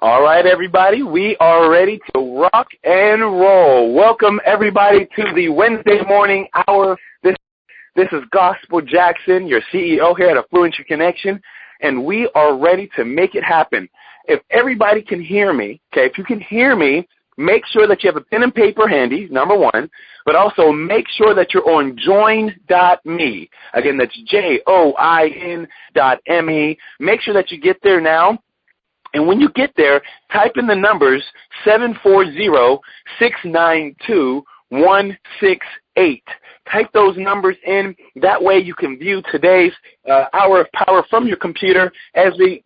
All right, everybody, we are ready to rock and roll. Welcome, everybody, to the Wednesday morning hour. This is Gospel Jackson, your CEO here at Affluentry Connection, and we are ready to make it happen. If everybody can hear me, okay, if you can hear me, make sure that you have a pen and paper handy, number one, but also make sure that you're on join.me. Again, that's join.me. Make sure that you get there now. And when you get there, type in the numbers 740-692-168. Type those numbers in. That way you can view today's hour of power from your computer as we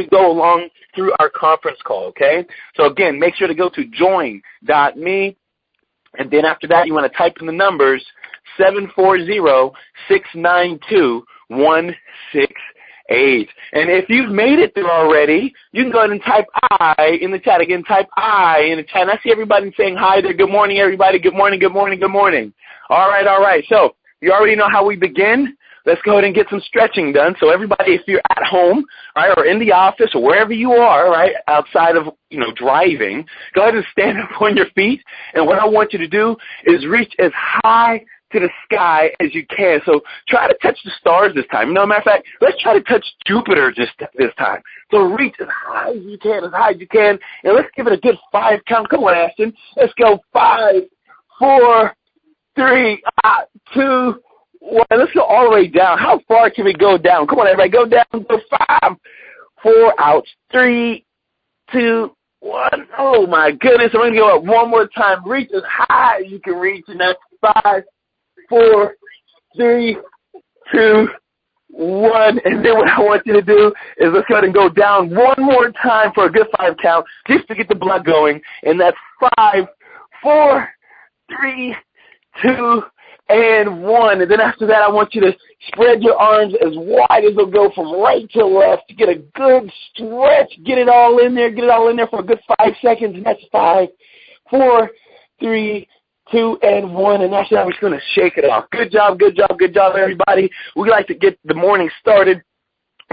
go along through our conference call, okay? So, again, make sure to go to join.me. And then after that, you want to type in the numbers 740-692-168. And if you've made it through already, you can go ahead and type I in the chat. Again, type I in the chat. And I see everybody saying hi there. Good morning, everybody. Good morning, good morning, good morning. All right. So you already know how we begin. Let's go ahead and get some stretching done. So everybody, if you're at home, right, or in the office or wherever you are, right, outside of, driving, go ahead and stand up on your feet. And what I want you to do is reach as high to the sky as you can. So try to touch the stars this time. Matter of fact, let's try to touch Jupiter just this time. So reach as high as you can, and let's give it a good 5 count. Come on, Ashton. Let's go 5, 4, 3, 2, 1. Let's go all the way down. How far can we go down? Come on, everybody. Go down. Go 5, 4, out. 3, 2, 1. Oh, my goodness. I'm going to go up one more time. Reach as high as you can reach, and that's 5, 4, 3, 2, 1. And then what I want you to do is let's go ahead and go down one more time for a good 5 count just to get the blood going. And that's 5, 4, 3, 2, and 1. And then after that, I want you to spread your arms as wide as they'll go from right to left to get a good stretch. Get it all in there. Get it all in there for a good 5 seconds. And that's 5, 4, 3, 2, and 1. And after that, we're just going to shake it off. Good job, everybody. We like to get the morning started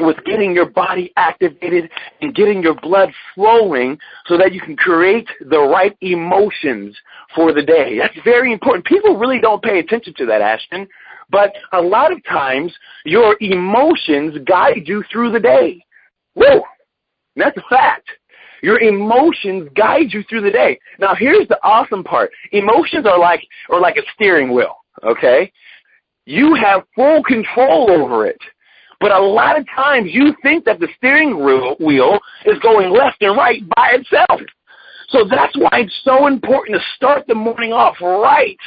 with getting your body activated and getting your blood flowing so that you can create the right emotions for the day. That's very important. People really don't pay attention to that, Ashton, but a lot of times your emotions guide you through the day. Whoa, that's a fact. Your emotions guide you through the day. Now, here's the awesome part. Emotions are like a steering wheel, okay? You have full control over it. But a lot of times you think that the steering wheel is going left and right by itself. So that's why it's so important to start the morning off right.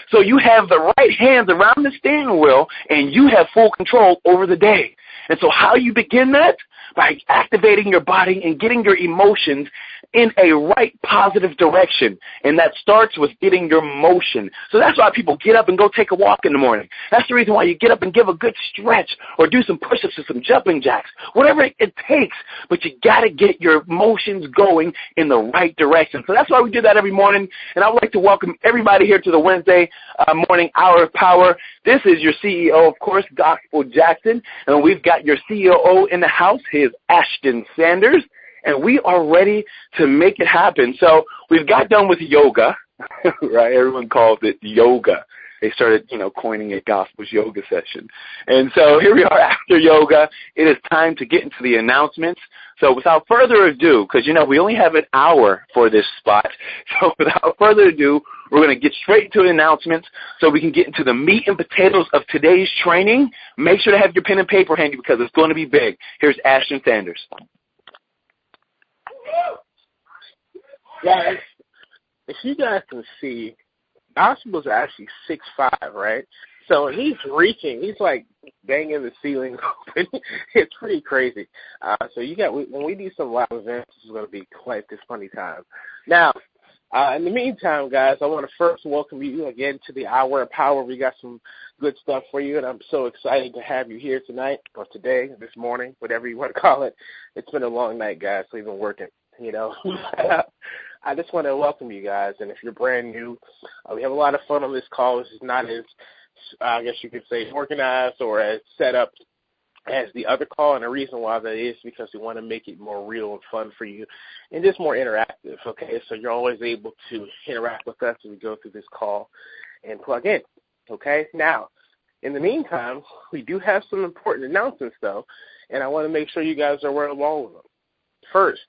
So you have the right hands around the steering wheel and you have full control over the day. And so how you begin that? By activating your body and getting your emotions in a right positive direction. And that starts with getting your motion. So that's why people get up and go take a walk in the morning. That's the reason why you get up and give a good stretch or do some push-ups or some jumping jacks, whatever it takes. But you got to get your motions going in the right direction. So that's why we do that every morning. And I would like to welcome everybody here to the Wednesday morning hour of power. This is your CEO, of course, Gospel Jackson. And we've got your COO in the house. He is Ashton Sanders. And we are ready to make it happen. So we've got done with yoga, right? Everyone calls it yoga. They started, coining it Gospel's yoga session. And so here we are after yoga. It is time to get into the announcements. So without further ado, because, we only have an hour for this spot. So without further ado, we're going to get straight to the announcements so we can get into the meat and potatoes of today's training. Make sure to have your pen and paper handy because it's going to be big. Here's Ashton Sanders. Guys, if you guys can see, Gospel's actually 6'5", right? So he's reaching. He's like banging the ceiling open. It's pretty crazy. So when we do some live events, it's going to be quite this funny time. Now, in the meantime, guys, I want to first welcome you again to the Hour of Power. We got some good stuff for you, and I'm so excited to have you here tonight or today, this morning, whatever you want to call it. It's been a long night, guys, so we've been working, I just want to welcome you guys, and if you're brand new, we have a lot of fun on this call. This is not as, I guess you could say, organized or as set up as the other call, and the reason why that is because we want to make it more real and fun for you and just more interactive, okay? So you're always able to interact with us as we go through this call and plug in, okay? Now, in the meantime, we do have some important announcements, though, and I want to make sure you guys are aware of all of them. First,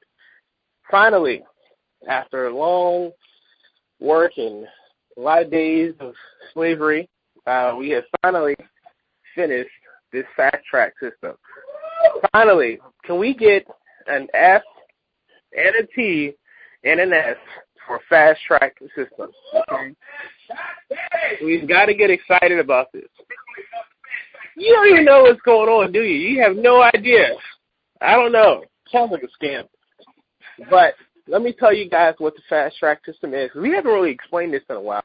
finally, after a long work and a lot of days of slavery, we have finally finished this fast track system. Finally, can we get an F and a T and an S for fast track system? Okay? We've got to get excited about this. You don't even know what's going on, do you? You have no idea. I don't know. Sounds like a scam. But let me tell you guys what the fast track system is. We haven't really explained this in a while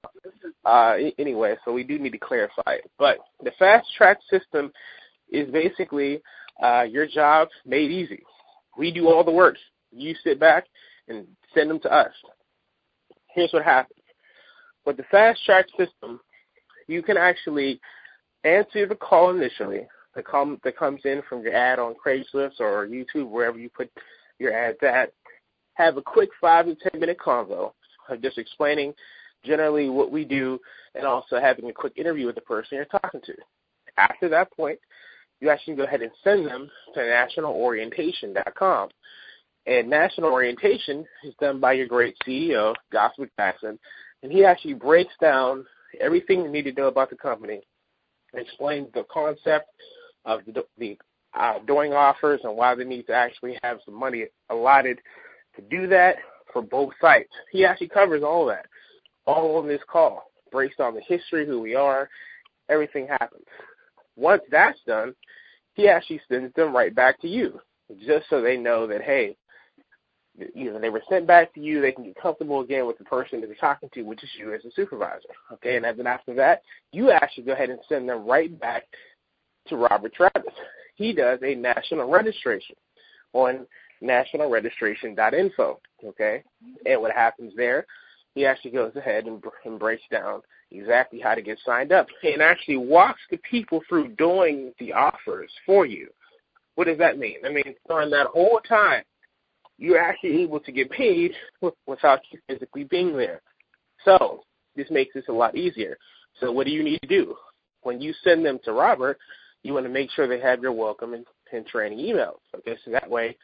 anyway, so we do need to clarify it. But the fast track system is basically your job made easy. We do all the work. You sit back and send them to us. Here's what happens. With the fast track system, you can actually answer the call initially that comes in from your ad on Craigslist or YouTube, wherever you put your ads at. Have a quick 5 to 10 minute convo of just explaining generally what we do and also having a quick interview with the person you're talking to. After that point, you actually go ahead and send them to nationalorientation.com. And National Orientation is done by your great CEO, Gospel Jackson, and he actually breaks down everything you need to know about the company, explains the concept of the doing offers and why they need to actually have some money allotted to do that for both sites. He actually covers all that, all on this call, breaks down the history, who we are, everything happens. Once that's done, he actually sends them right back to you, just so they know that, hey, they were sent back to you, they can get comfortable again with the person that they're talking to, which is you as a supervisor. Okay, and then after that, you actually go ahead and send them right back to Robert Travis. He does a national registration on nationalregistration.info, okay? And what happens there, he actually goes ahead and breaks down exactly how to get signed up and actually walks the people through doing the offers for you. What does that mean? I mean, during that whole time, you're actually able to get paid without you physically being there. So this makes this a lot easier. So what do you need to do? When you send them to Robert, you want to make sure they have your welcome and training emails. Okay, so that way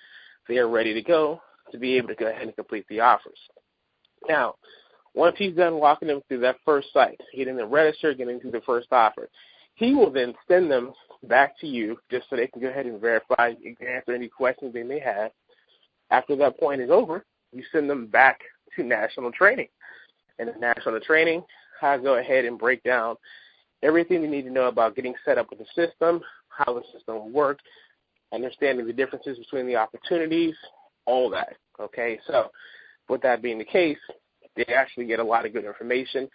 they are ready to go to be able to go ahead and complete the offers. Now, once he's done walking them through that first site, getting them registered, getting through the first offer, he will then send them back to you just so they can go ahead and verify, answer any questions they may have. After that point is over, you send them back to national training. And in national training, I'll go ahead and break down everything you need to know about getting set up with the system, how the system will work, understanding the differences between the opportunities, all that. Okay, so with that being the case, they actually get a lot of good information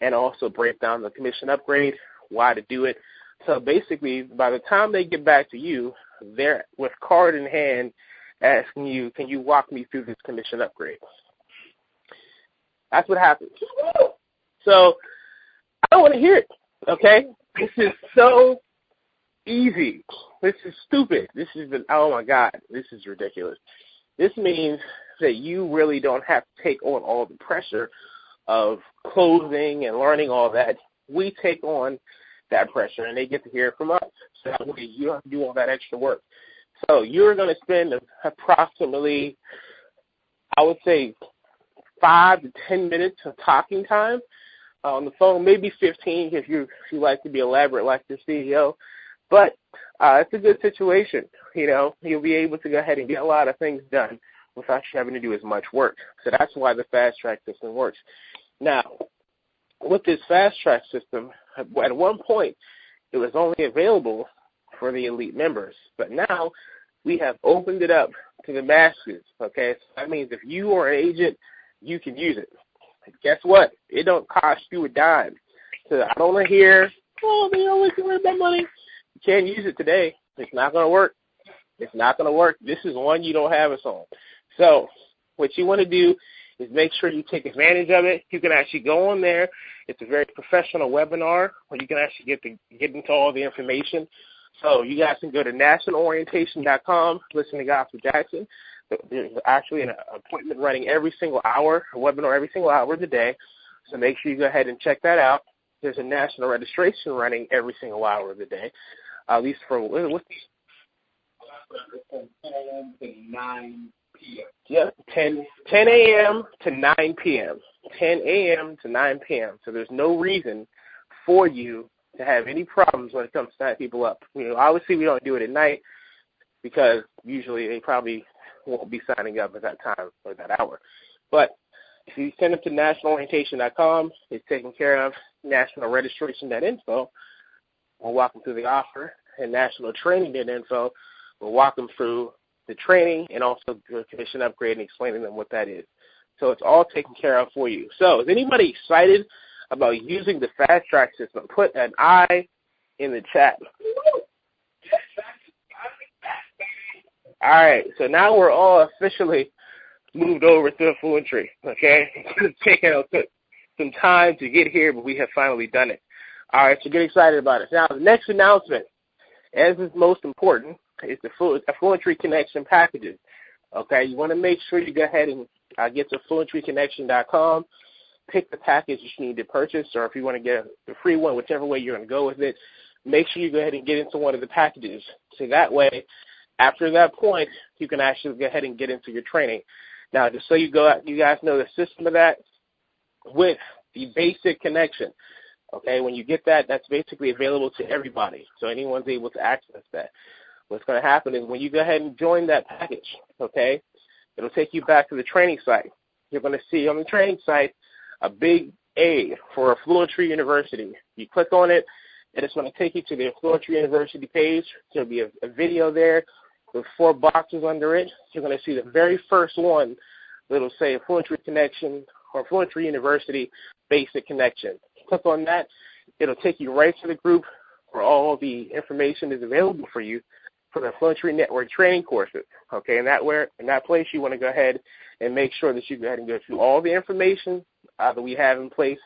and also break down the commission upgrade, why to do it. So basically, by the time they get back to you, they're with card in hand asking you, can you walk me through this commission upgrade? That's what happens. So I don't want to hear it, okay? This is so easy. This is stupid. This is, oh my God, this is ridiculous. This means that you really don't have to take on all the pressure of closing and learning all that. We take on that pressure, and they get to hear it from us. So that way you don't have to do all that extra work. So you're going to spend approximately, I would say, 5 to 10 minutes of talking time on the phone, maybe 15 if you like to be elaborate like your CEO. But it's a good situation. You know, you'll be able to go ahead and get a lot of things done without you having to do as much work. So that's why the fast track system works. Now, with this fast track system, at one point, it was only available for the elite members. But now we have opened it up to the masses, okay? So that means if you are an agent, you can use it. Guess what? It don't cost you a dime. So I don't want to hear, oh, they always worry about money. You can't use it today. It's not going to work. It's not going to work. This is one you don't have us on. So what you want to do is make sure you take advantage of it. You can actually go on there. It's a very professional webinar where you can actually get into all the information. So you guys can go to nationalorientation.com, listen to Gospel Jackson. There's actually an appointment running every single hour, a webinar every single hour of the day. So make sure you go ahead and check that out. There's a national registration running every single hour of the day, at least for what's from 10 a.m. to 9 p.m. Yep, 10 a.m. to 9 p.m. 10 a.m. to 9 p.m. So there's no reason for you to have any problems when it comes to signing people up. Obviously we don't do it at night because usually they probably won't be signing up at that time or that hour. But if you send them to nationalorientation.com, it's taken care of. Nationalregistration.info will walk them through the offer, and nationaltraining.info will walk them through the training and also the commission upgrade and explaining them what that is. So it's all taken care of for you. So is anybody excited about using the fast track system? Put an I in the chat. All right, so now we're all officially moved over to Affluentry, okay? It's taken some time to get here, but we have finally done it. All right, so get excited about it. Now, the next announcement, as is most important, is the Affluentry Connection packages, okay? You want to make sure you go ahead and get to affluentryconnection.com, pick the package you need to purchase, or if you want to get the free one, whichever way you're going to go with it, make sure you go ahead and get into one of the packages. So that way, after that point, you can actually go ahead and get into your training. Now, just so you guys know the system of that, with the basic connection, okay, when you get that, that's basically available to everybody, so anyone's able to access that. What's going to happen is when you go ahead and join that package, okay, it'll take you back to the training site. You're going to see on the training site a big A for Affluentry University. You click on it, and it's going to take you to the Affluentry University page. There'll be a video there with 4 boxes under it. You're going to see the very first one that'll say Affluentry Connection or Affluentry University Basic Connection. Click on that. It'll take you right to the group where all the information is available for you for the Affluentry Network training courses. Okay, in that place, you want to go ahead and make sure that you go ahead and go through all the information that we have in place,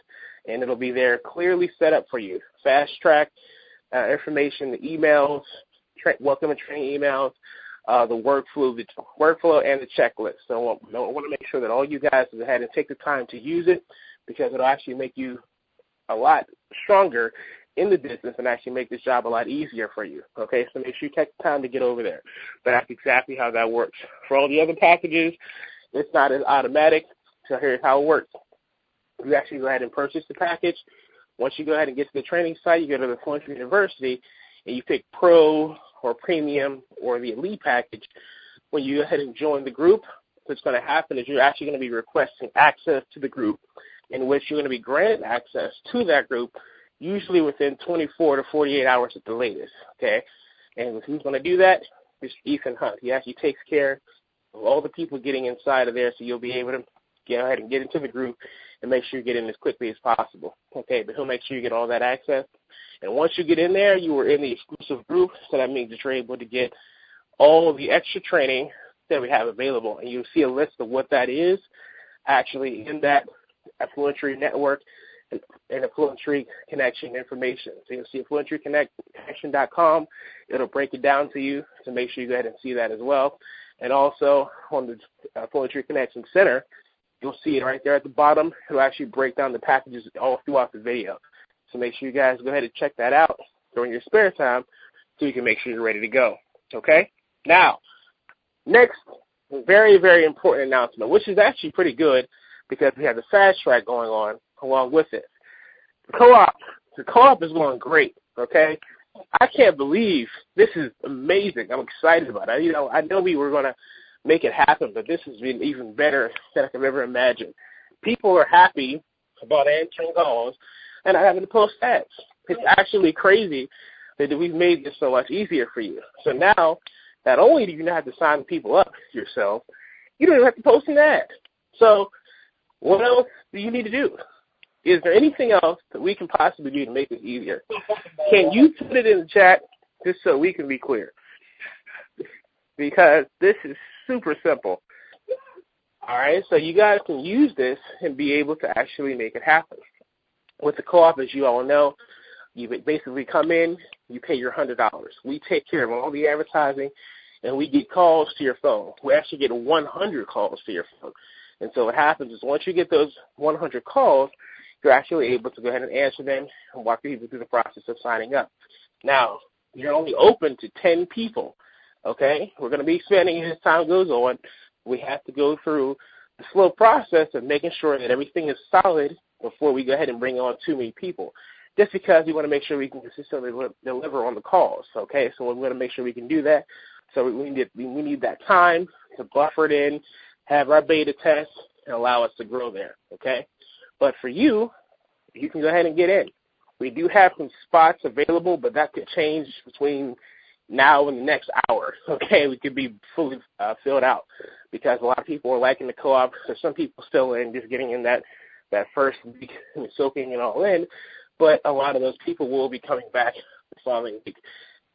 and it'll be there clearly set up for you. Fast track information, the emails, welcome and training emails, the workflow and the checklist. So I want to make sure that all you guys go ahead and take the time to use it, because it'll actually make you a lot stronger in the business and actually make this job a lot easier for you. Okay, so make sure you take the time to get over there. But that's exactly how that works. For all the other packages, it's not as automatic. So here's how it works. You actually go ahead and purchase the package. Once you go ahead and get to the training site, you go to the Affluentry University, and you pick Pro or Premium or the Elite package. When you go ahead and join the group, what's going to happen is you're actually going to be requesting access to the group, in which you're going to be granted access to that group, usually within 24 to 48 hours at the latest, okay? And who's going to do that? It's Ethan Hunt. He actually takes care of all the people getting inside of there, so you'll be able to go ahead and get into the group and make sure you get in as quickly as possible, okay? But he'll make sure you get all that access. And once you get in there, you are in the exclusive group, so that means that you're able to get all of the extra training that we have available. And you'll see a list of what that is actually in that Affluentry Network and Affluentry Connection information. So you'll see affluentryconnection.com. It'll break it down to you, so make sure you go ahead and see that as well. And also on the Affluentry Connection Center, you'll see it right there at the bottom. It'll actually break down the packages all throughout the video. So make sure you guys go ahead and check that out during your spare time so you can make sure you're ready to go. Okay? Now, next, very, very important announcement, which is actually pretty good because we have the fast track going on along with it. The co-op is going great, okay? I can't believe this is amazing. I'm excited about it. I know we were going to make it happen, but this has been even better than I could ever imagine. People are happy about answering calls and not having to post ads. It's actually crazy that we've made this so much easier for you. So now, not only do you not have to sign people up yourself, you don't even have to post an ad. So what else do you need to do? Is there anything else that we can possibly do to make this easier? Can you put it in the chat just so we can be clear? Because this is super simple. All right, so you guys can use this and be able to actually make it happen. With the co-op, as you all know, You basically come in, you pay your $100. We take care of all the advertising, and we get calls to your phone. We actually get 100 calls to your phone. And so what happens is once you get those 100 calls, you're actually able to go ahead and answer them and walk people through the process of signing up. Now, you're only open to 10 people, okay? We're going to be expanding as time goes on. We have to go through the slow process of making sure that everything is solid before we go ahead and bring on too many people, just because we want to make sure we can consistently deliver on the calls, okay? So we want to make sure we can do that. So we need that time to buffer it in, have our beta test, and allow us to grow there, okay? But for you, you can go ahead and get in. We do have some spots available, but that could change between now and the next hour, okay? We could be fully filled out because a lot of people are liking the co-op. So some people still in, just getting in that first week and soaking it all in. But a lot of those people will be coming back the following week.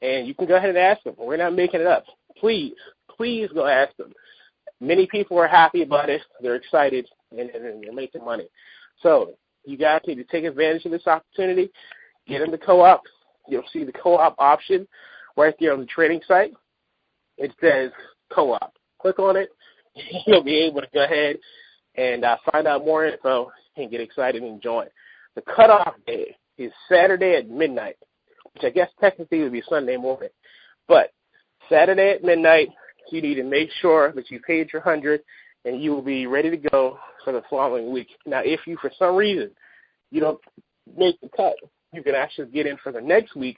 And you can go ahead and ask them. We're not making it up. Please go ask them. Many people are happy about it. They're excited, and they're making money. So you guys need to take advantage of this opportunity. Get in the co-op. You'll see the co-op option right there on the trading site. It says co-op. Click on it. You'll be able to go ahead and find out more info and get excited and join. The cutoff day is Saturday at midnight, which I guess technically would be Sunday morning. But Saturday at midnight, you need to make sure that you paid your 100 and you will be ready to go for the following week. Now, if you, for some reason, you don't make the cut, you can actually get in for the next week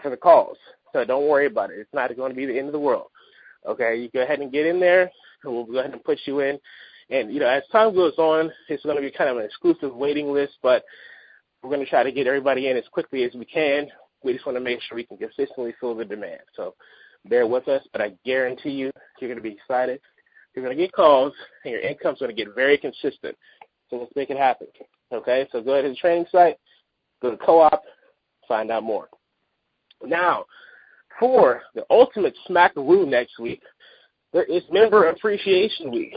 for the calls. So don't worry about it. It's not going to be the end of the world. Okay, you go ahead and get in there, and we'll go ahead and put you in. And, as time goes on, it's going to be kind of an exclusive waiting list, but we're going to try to get everybody in as quickly as we can. We just want to make sure we can consistently fill the demand. So bear with us, but I guarantee you, you're going to be excited. You're going to get calls, and your income's going to get very consistent. So let's make it happen. Okay, so go ahead to the training site, go to co-op, find out more. Now, for the ultimate smackaroo next week, there is Member Appreciation Week.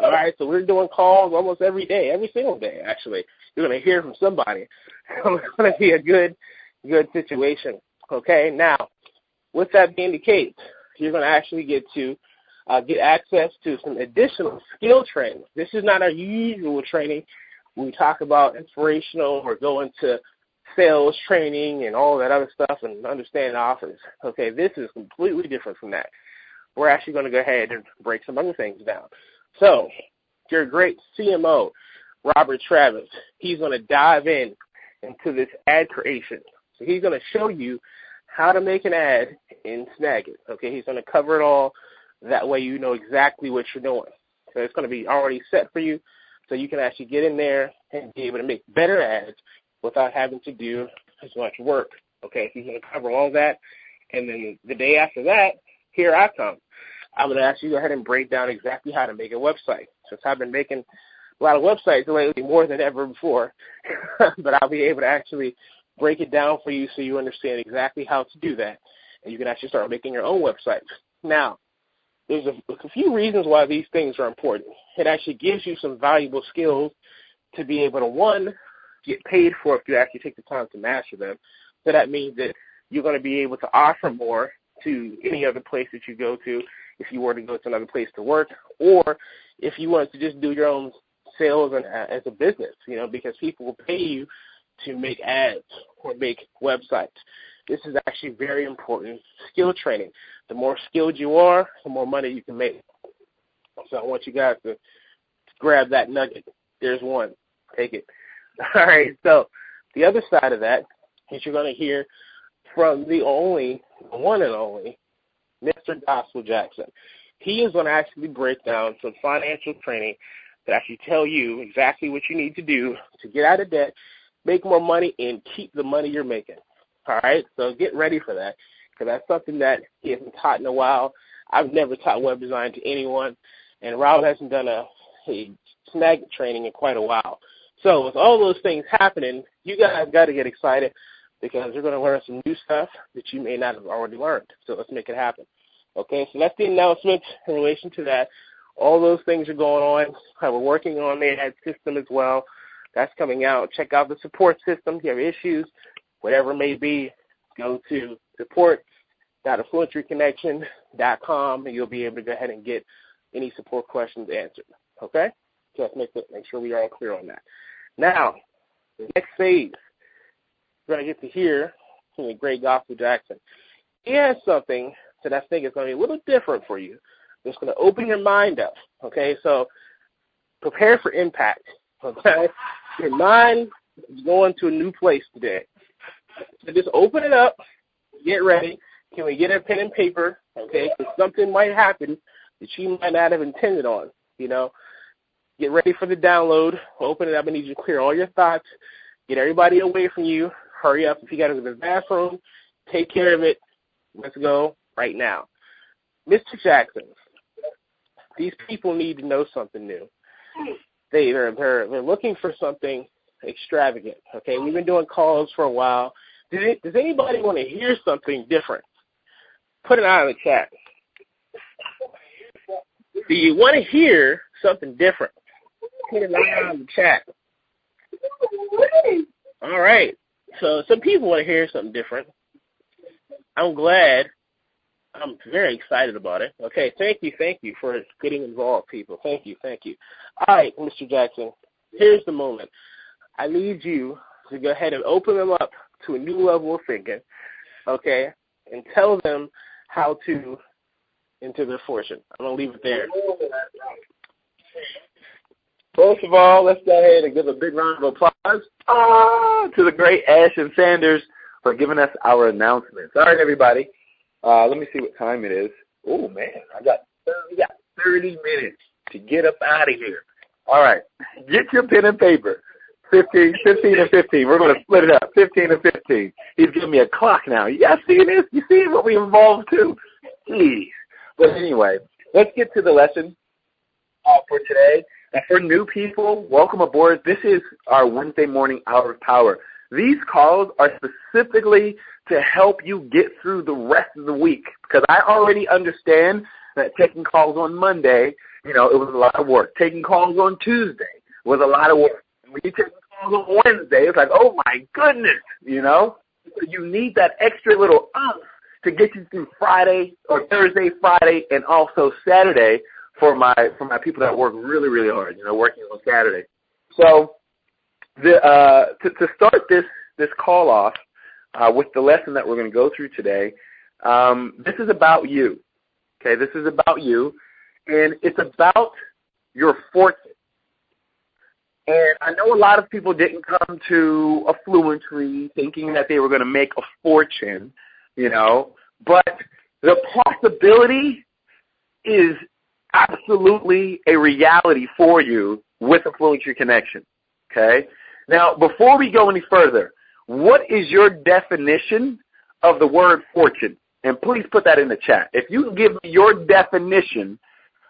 All right, so we're doing calls almost every day, every single day, actually. You're going to hear from somebody. So it's going to be a good situation. Okay, now, with that being the case, you're going to actually get to get access to some additional skill training. This is not our usual training. When we talk about inspirational or go into sales training and all that other stuff and understanding offers. Okay, this is completely different from that. We're actually going to go ahead and break some other things down. So your great CMO, Robert Travis, he's going to dive into this ad creation. So he's going to show you how to make an ad in Snagit. Okay, he's going to cover it all. That way you know exactly what you're doing. So it's going to be already set for you, so you can actually get in there and be able to make better ads without having to do as much work. Okay, he's going to cover all that. And then the day after that, here I come. I'm going to actually go ahead and break down exactly how to make a website. Since I've been making a lot of websites lately, more than ever before, but I'll be able to actually break it down for you so you understand exactly how to do that, and you can actually start making your own websites. Now, there's a few reasons why these things are important. It actually gives you some valuable skills to be able to, one, get paid for if you actually take the time to master them. So that means that you're going to be able to offer more to any other place that you go to if you were to go to another place to work, or if you want to just do your own sales and as a business, because people will pay you to make ads or make websites. This is actually very important skill training. The more skilled you are, the more money you can make. So I want you guys to grab that nugget. There's one. Take it. All right, so the other side of that is you're going to hear from the one and only, Mr. Gospel Jackson. He is going to actually break down some financial training that actually tell you exactly what you need to do to get out of debt, make more money, and keep the money you're making. All right, so get ready for that, because that's something that he hasn't taught in a while. I've never taught web design to anyone, and Rob hasn't done a Snagit training in quite a while. So with all those things happening, you guys got to get excited, because you're going to learn some new stuff that you may not have already learned. So let's make it happen. Okay, so that's the announcement in relation to that. All those things are going on. We're working on the ad system as well. That's coming out. Check out the support system. If you have issues, whatever it may be, go to support.affluentryconnection.com, and you'll be able to go ahead and get any support questions answered. Okay? So let's make sure we are all clear on that. Now, the next phase, we're going to get to hear from the great Gospel Jackson. He has something that I think is going to be a little different for you. It's going to open your mind up. Okay? So prepare for impact. Okay? Your mind is going to a new place today. So just open it up. Get ready. Can we get a pen and paper? Okay? Because something might happen that you might not have intended on. Get ready for the download. Open it up. I need you to clear all your thoughts. Get everybody away from you. Hurry up. If you got to go to the bathroom, take care of it. Let's go right now. Mr. Jackson, these people need to know something new. They're looking for something extravagant. Okay, we've been doing calls for a while. Does anybody want to hear something different? Put it out in the chat. Do you want to hear something different? Put it out in the chat. All right. So some people want to hear something different. I'm glad. I'm very excited about it. Okay, thank you for getting involved, people. Thank you. All right, Mr. Jackson, here's the moment. I need you to go ahead and open them up to a new level of thinking, okay, and tell them how to enter their fortune. I'm going to leave it there. First of all, let's go ahead and give a big round of applause to the great Ashton Sanders for giving us our announcements. All right, everybody. Let me see what time it is. Oh, man, we got 30 minutes to get up out of here. All right, get your pen and paper. 15 and 15. We're going to split it up, 15 and 15. He's giving me a clock now. You guys see this? You see what we involved to? Jeez. But anyway, let's get to the lesson for today. And for new people, welcome aboard. This is our Wednesday morning Hour of Power. These calls are specifically to help you get through the rest of the week, because I already understand that taking calls on Monday, it was a lot of work. Taking calls on Tuesday was a lot of work. And when you take calls on Wednesday, it's like, oh, my goodness, So you need that extra little oomph to get you through Friday or Thursday, Friday, and also Saturday for my people that work really, really hard, working on Saturday. So to start this call off with the lesson that we're going to go through today, this is about you. Okay, this is about you, and it's about your fortune. And I know a lot of people didn't come to Affluentry thinking that they were going to make a fortune, but the possibility is absolutely a reality for you with Affluentry Connection, okay? Now, before we go any further, what is your definition of the word fortune? And please put that in the chat. If you can give me your definition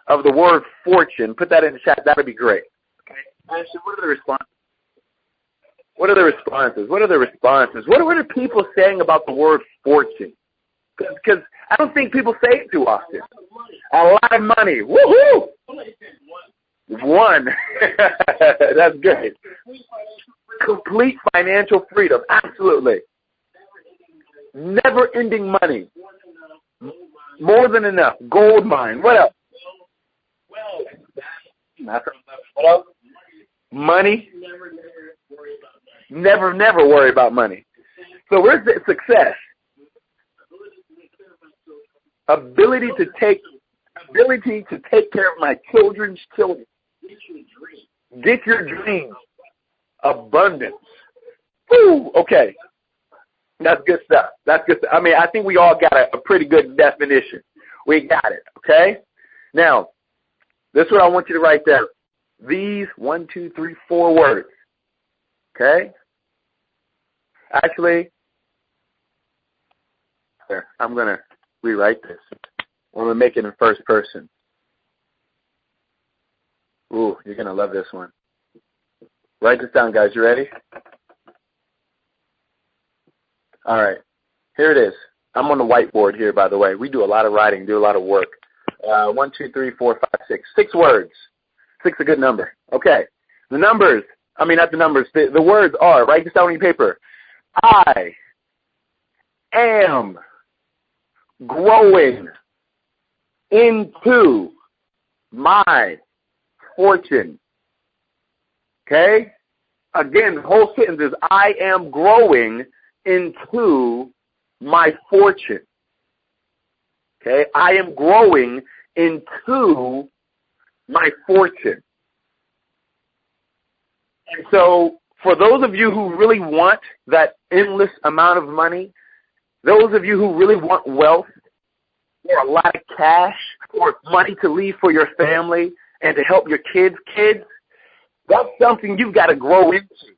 of the word fortune, put that in the chat. That would be great. Okay. Ashton, what are the responses? What are the responses? What are people saying about the word fortune? Because I don't think people say it too often. A lot of money. Woohoo! One. That's good. Complete financial freedom. Absolutely. Never-ending money. More than enough. Gold mine. What else? What else? Money. Never worry about money. So where's the success? Ability to take care of my children's children. Get your dreams. Abundance. Woo! Okay. That's good stuff. I mean, I think we all got a pretty good definition. We got it. Okay? Now, this is what I want you to write down. These 1, 2, 3, 4 words. Okay? Actually, here, I'm going to rewrite this. I'm going to make it in first person. Ooh, you're going to love this one. Write this down, guys. You ready? All right. Here it is. I'm on the whiteboard here, by the way. We do a lot of writing, do a lot of work. 1, 2, 3, 4, 5, 6. 6 words. 6 is a good number. Okay. The numbers. I mean, not the numbers. The words are, write this down on your paper. I am growing into my fortune. Okay? Again, the whole sentence is, I am growing into my fortune. Okay? I am growing into my fortune. And so, for those of you who really want that endless amount of money, those of you who really want wealth, or a lot of cash, or money to leave for your family and to help your kids, that's something you've got to grow into.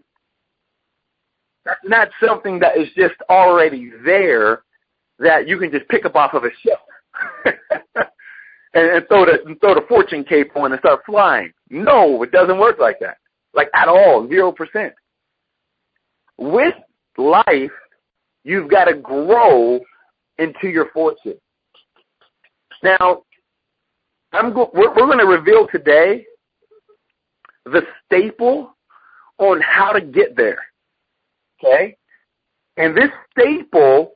That's not something that is just already there that you can just pick up off of a shelf and throw the fortune cape on and start flying. No, it doesn't work like that. Like at all, 0%. With life, you've got to grow into your fortune. Now, we're going to reveal today the staple on how to get there, okay? And this staple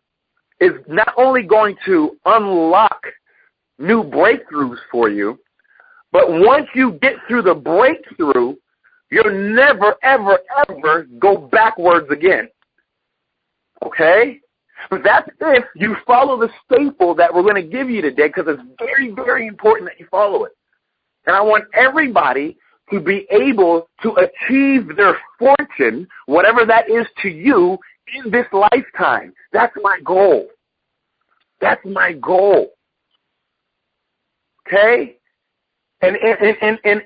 is not only going to unlock new breakthroughs for you, but once you get through the breakthrough, you'll never, ever, ever go backwards again, okay? But that's if you follow the staple that we're going to give you today, because it's very, very important that you follow it. And I want everybody to be able to achieve their fortune, whatever that is to you, in this lifetime. That's my goal. That's my goal. Okay? And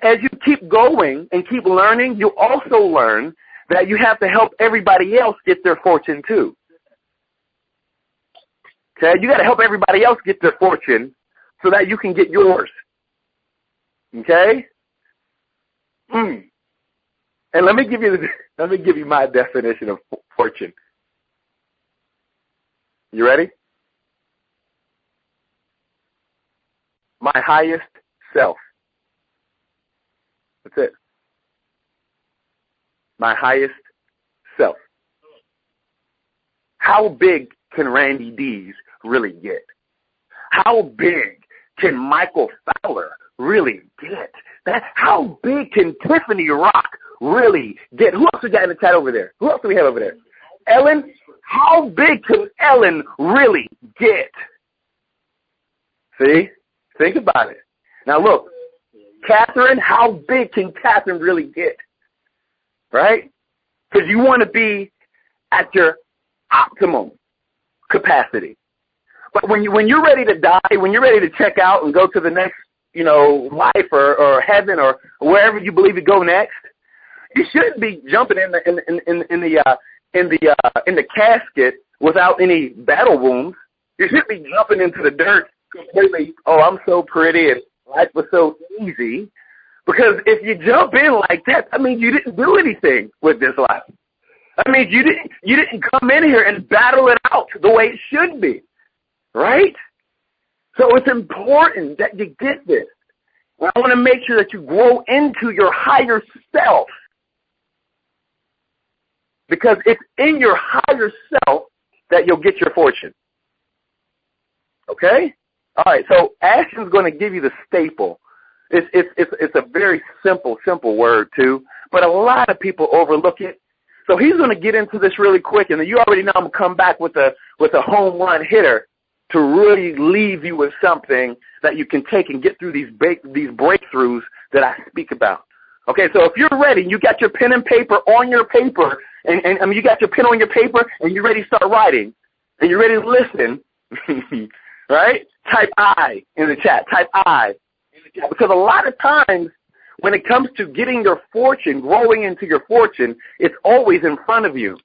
as you keep going and keep learning, you also learn that you have to help everybody else get their fortune too. Okay? You got to help everybody else get their fortune so that you can get yours. Okay? And let me give you my definition of fortune. You ready? My highest self. That's it. My highest self. How big can Randy Dees really get? How big can Michael Fowler really get? How big can Tiffany Rock really get? Who else we got in the chat over there? Who else do we have over there? Ellen? How big can Ellen really get? See? Think about it. Now look, Catherine, how big can Catherine really get? Right? Because you want to be at your optimum capacity. But when you're ready to die, when you're ready to check out and go to the next, life or heaven or wherever you believe to go next, you shouldn't be jumping in the casket without any battle wounds. You shouldn't be jumping into the dirt completely. Oh, I'm so pretty and life was so easy. Because if you jump in like that, I mean, you didn't do anything with this life. I mean, you didn't come in here and battle it out the way it should be, right? So it's important that you get this. I want to make sure that you grow into your higher self, because it's in your higher self that you'll get your fortune. Okay? All right, so Ashton's going to give you the staple. It's a very simple word, too, but a lot of people overlook it. So he's going to get into this really quick, and you already know I'm going to come back with a home run hitter to really leave you with something that you can take and get through these breakthroughs that I speak about. Okay, so if you're ready, you got your pen and paper on your paper, and you got your pen on your paper, and you're ready to start writing, and you're ready to listen, right? Type I in the chat. Type I in the chat. Because a lot of times when it comes to getting your fortune, growing into your fortune, it's always in front of you.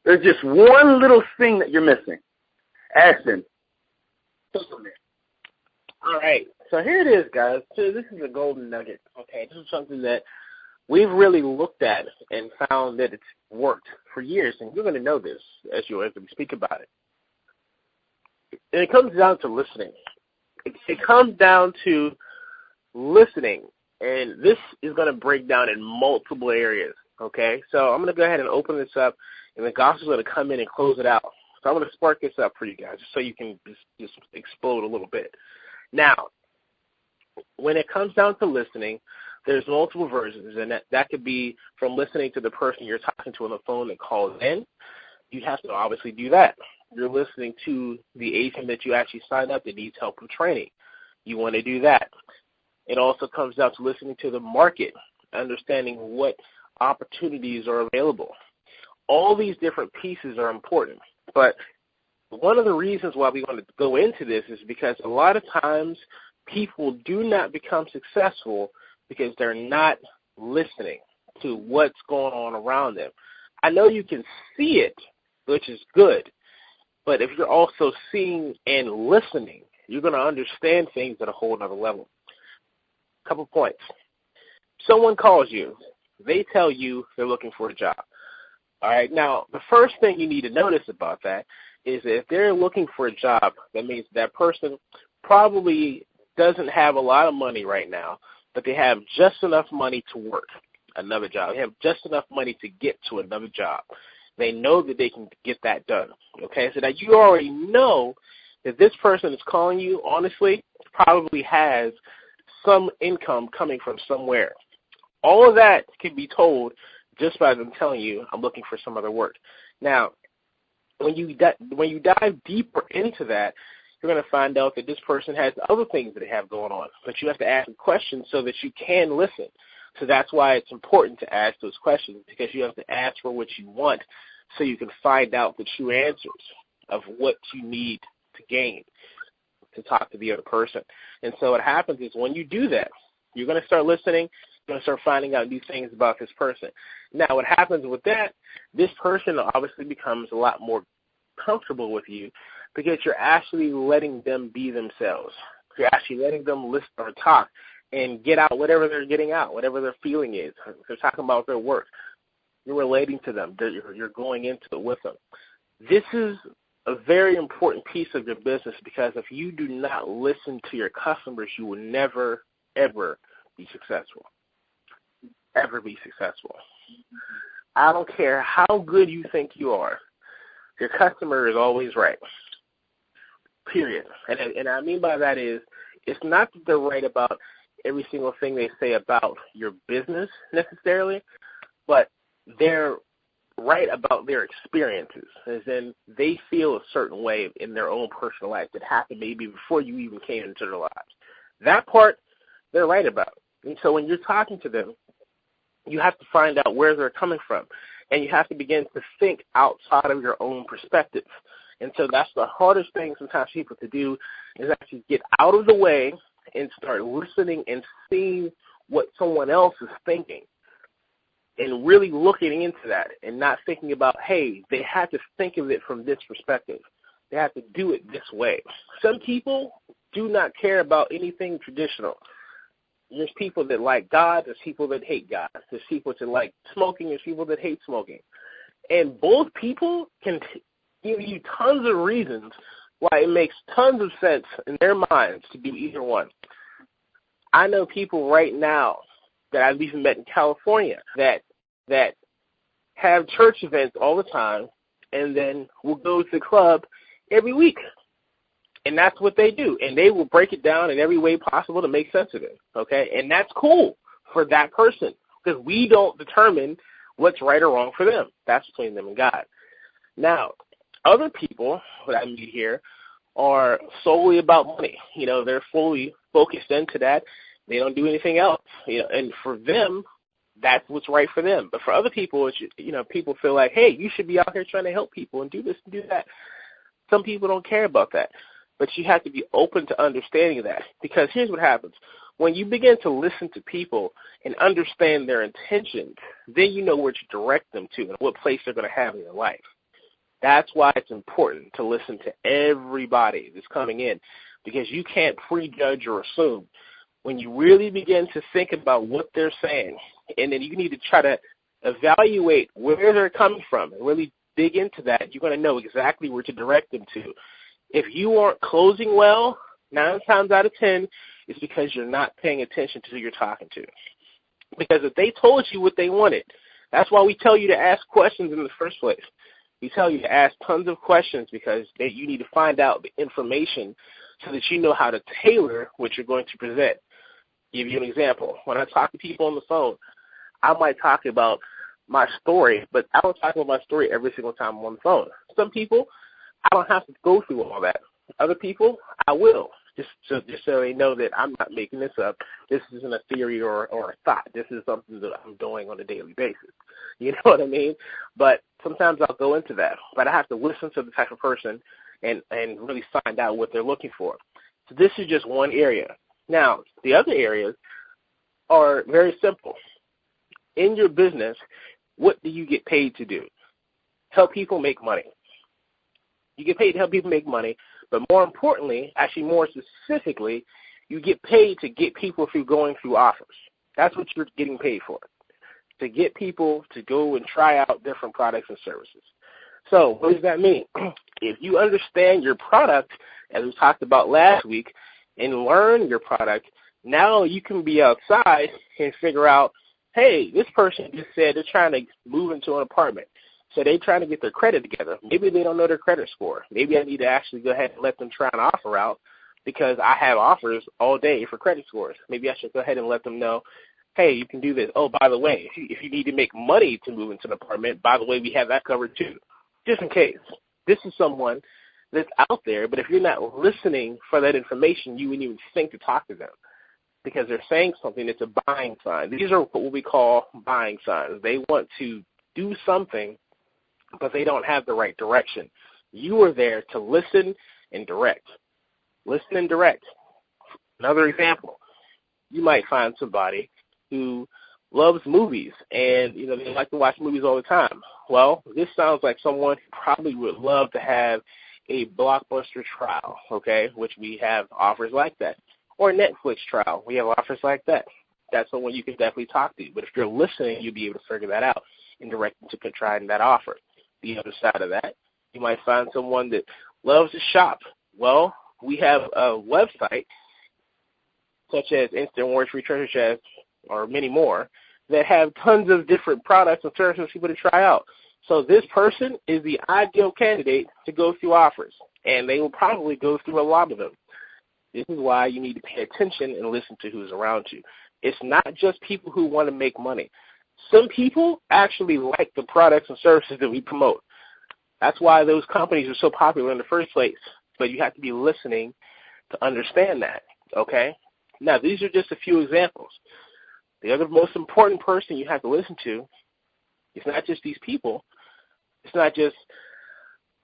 There's just one little thing that you're missing. Ashton. All right. So here it is, guys. So this is a golden nugget. Okay, this is something that we've really looked at and found that it's worked for years, and you're going to know this as we speak about it. And it comes down to listening. It comes down to listening, and this is going to break down in multiple areas. Okay, so I'm going to go ahead and open this up. and the gospel's going to come in and close it out. So I'm going to spark this up for you guys just so you can just explode a little bit. Now, when it comes down to listening, there's multiple versions, and that could be from listening to the person you're talking to on the phone that calls in. You have to obviously do that. You're listening to the agent that you actually signed up that needs help with training. You want to do that. It also comes down to listening to the market, understanding what opportunities are available. All these different pieces are important, but one of the reasons why we want to go into this is because a lot of times people do not become successful because they're not listening to what's going on around them. I know you can see it, which is good, but if you're also seeing and listening, you're going to understand things at a whole other level. Couple points. Someone calls you. They tell you they're looking for a job. All right. Now, the first thing you need to notice about that is that if they're looking for a job, that means that person probably doesn't have a lot of money right now, but they have just enough money to work another job. They have just enough money to get to another job. They know that they can get that done. Okay. So that you already know that this person is calling you, honestly, probably has some income coming from somewhere. All of that can be told just by them telling you, I'm looking for some other work. Now, when you dive deeper into that, you're going to find out that this person has other things that they have going on. But you have to ask questions so that you can listen. So that's why it's important to ask those questions, because you have to ask for what you want so you can find out the true answers of what you need to gain to talk to the other person. And so what happens is when you do that, you're going to start listening. You're going to start finding out new things about this person. Now, what happens with that, this person obviously becomes a lot more comfortable with you because you're actually letting them be themselves. You're actually letting them listen or talk and get out whatever they're getting out, whatever their feeling is. If they're talking about their work, you're relating to them. You're going into it with them. This is a very important piece of your business, because if you do not listen to your customers, you will never, ever be successful. Ever be successful. I don't care how good you think you are. Your customer is always right. Period. And I mean by that is, it's not that they're right about every single thing they say about your business necessarily, but they're right about their experiences, as in they feel a certain way in their own personal life that happened maybe before you even came into their lives. That part, they're right about. And so when you're talking to them, you have to find out where they're coming from, and you have to begin to think outside of your own perspective. And so that's the hardest thing sometimes people to do, is actually get out of the way and start listening and seeing what someone else is thinking, and really looking into that and not thinking about, hey, they have to think of it from this perspective. They have to do it this way. Some people do not care about anything traditional. There's people that like God. There's people that hate God. There's people that like smoking. There's people that hate smoking. And both people can give you tons of reasons why it makes tons of sense in their minds to do either one. I know people right now that I've even met in California that have church events all the time and then will go to the club every week. And that's what they do. And they will break it down in every way possible to make sense of it, okay? And that's cool for that person, because we don't determine what's right or wrong for them. That's between them and God. Now, other people that I meet here are solely about money. You know, they're fully focused into that. They don't do anything else. You know, and for them, that's what's right for them. But for other people, it's, you know, people feel like, hey, you should be out here trying to help people and do this and do that. Some people don't care about that. But you have to be open to understanding that, because here's what happens. When you begin to listen to people and understand their intentions, then you know where to direct them to and what place they're going to have in your life. That's why it's important to listen to everybody that's coming in, because you can't prejudge or assume. When you really begin to think about what they're saying, and then you need to try to evaluate where they're coming from and really dig into that, you're going to know exactly where to direct them to. If you aren't closing well, 9 times out of 10, it's because you're not paying attention to who you're talking to. Because if they told you what they wanted, that's why we tell you to ask questions in the first place. We tell you to ask tons of questions because you need to find out the information so that you know how to tailor what you're going to present. Give you an example. When I talk to people on the phone, I might talk about my story, but I don't talk about my story every single time I'm on the phone. Some people, I don't have to go through all that. Other people, I will, just so they know that I'm not making this up. This isn't a theory or a thought. This is something that I'm doing on a daily basis. You know what I mean? But sometimes I'll go into that. But I have to listen to the type of person and really find out what they're looking for. So this is just one area. Now, the other areas are very simple. In your business, what do you get paid to do? Help people make money. You get paid to help people make money, but more importantly, actually more specifically, you get paid to get people through going through offers. That's what you're getting paid for, to get people to go and try out different products and services. So what does that mean? If you understand your product, as we talked about last week, and learn your product, now you can be outside and figure out, hey, this person just said they're trying to move into an apartment. So they're trying to get their credit together. Maybe they don't know their credit score. Maybe I need to actually go ahead and let them try an offer out because I have offers all day for credit scores. Maybe I should go ahead and let them know, hey, you can do this. Oh, by the way, if you need to make money to move into an apartment, by the way, we have that covered too, just in case. This is someone that's out there, but if you're not listening for that information, you wouldn't even think to talk to them because they're saying something that's a buying sign. These are what we call buying signs. They want to do something, but they don't have the right direction. You are there to listen and direct. Listen and direct. Another example, you might find somebody who loves movies and, they like to watch movies all the time. Well, this sounds like someone who probably would love to have a Blockbuster trial, okay, which we have offers like that. Or Netflix trial, we have offers like that. That's someone you can definitely talk to. But if you're listening, you'll be able to figure that out and direct them to trying that offer. The other side of that, you might find someone that loves to shop. Well, we have a website such as Instant Words Free Treasure Chest or many more that have tons of different products and services for people to try out. So this person is the ideal candidate to go through offers, and they will probably go through a lot of them. This is why you need to pay attention and listen to who's around you. It's not just people who want to make money. Some people actually like the products and services that we promote. That's why those companies are so popular in the first place. But you have to be listening to understand that, okay? Now, these are just a few examples. The other most important person you have to listen to is not just these people. It's not just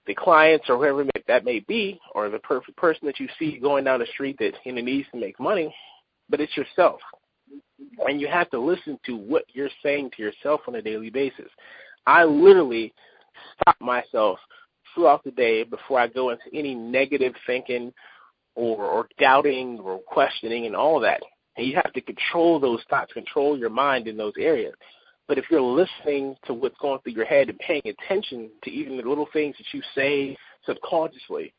the clients or whoever that may be or the perfect person that you see going down the street that needs to make money, but it's yourself. And you have to listen to what you're saying to yourself on a daily basis. I literally stop myself throughout the day before I go into any negative thinking or doubting or questioning and all that. And you have to control those thoughts, control your mind in those areas. But if you're listening to what's going through your head and paying attention to even the little things that you say subconsciously,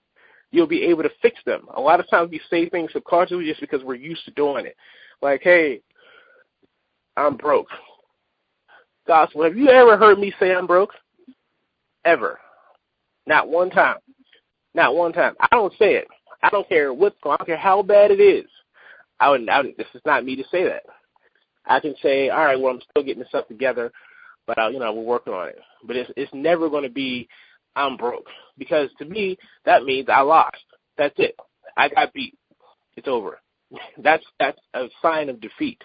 you'll be able to fix them. A lot of times we say things subconsciously just because we're used to doing it. Like, hey, I'm broke. Gospel, have you ever heard me say I'm broke? Ever. Not one time. Not one time. I don't say it. I don't care what's going on. I don't care how bad it is. This is not me to say that. I can say, all right, well, I'm still getting this stuff together, but we're working on it. But it's never going to be I'm broke, because to me that means I lost. That's it. I got beat. It's over. That's a sign of defeat.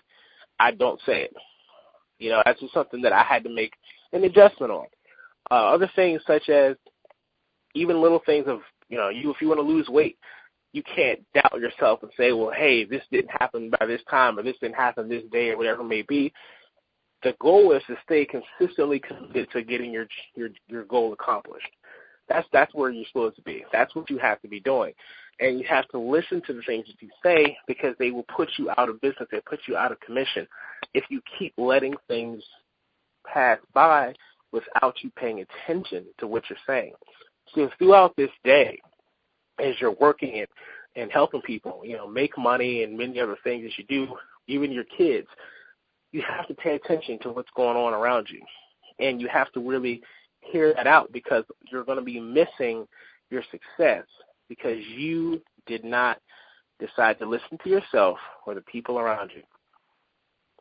I don't say it. That's just something that I had to make an adjustment on. Other things such as even little things of if you want to lose weight, you can't doubt yourself and say, well, hey, this didn't happen by this time or this didn't happen this day or whatever it may be. The goal is to stay consistently committed to getting your goal accomplished. That's where you're supposed to be. That's what you have to be doing. And you have to listen to the things that you say because they will put you out of business. They put you out of commission if you keep letting things pass by without you paying attention to what you're saying. So throughout this day, as you're working and helping people, make money and many other things that you do, even your kids, you have to pay attention to what's going on around you. And you have to really hear that out, because you're going to be missing your success because you did not decide to listen to yourself or the people around you.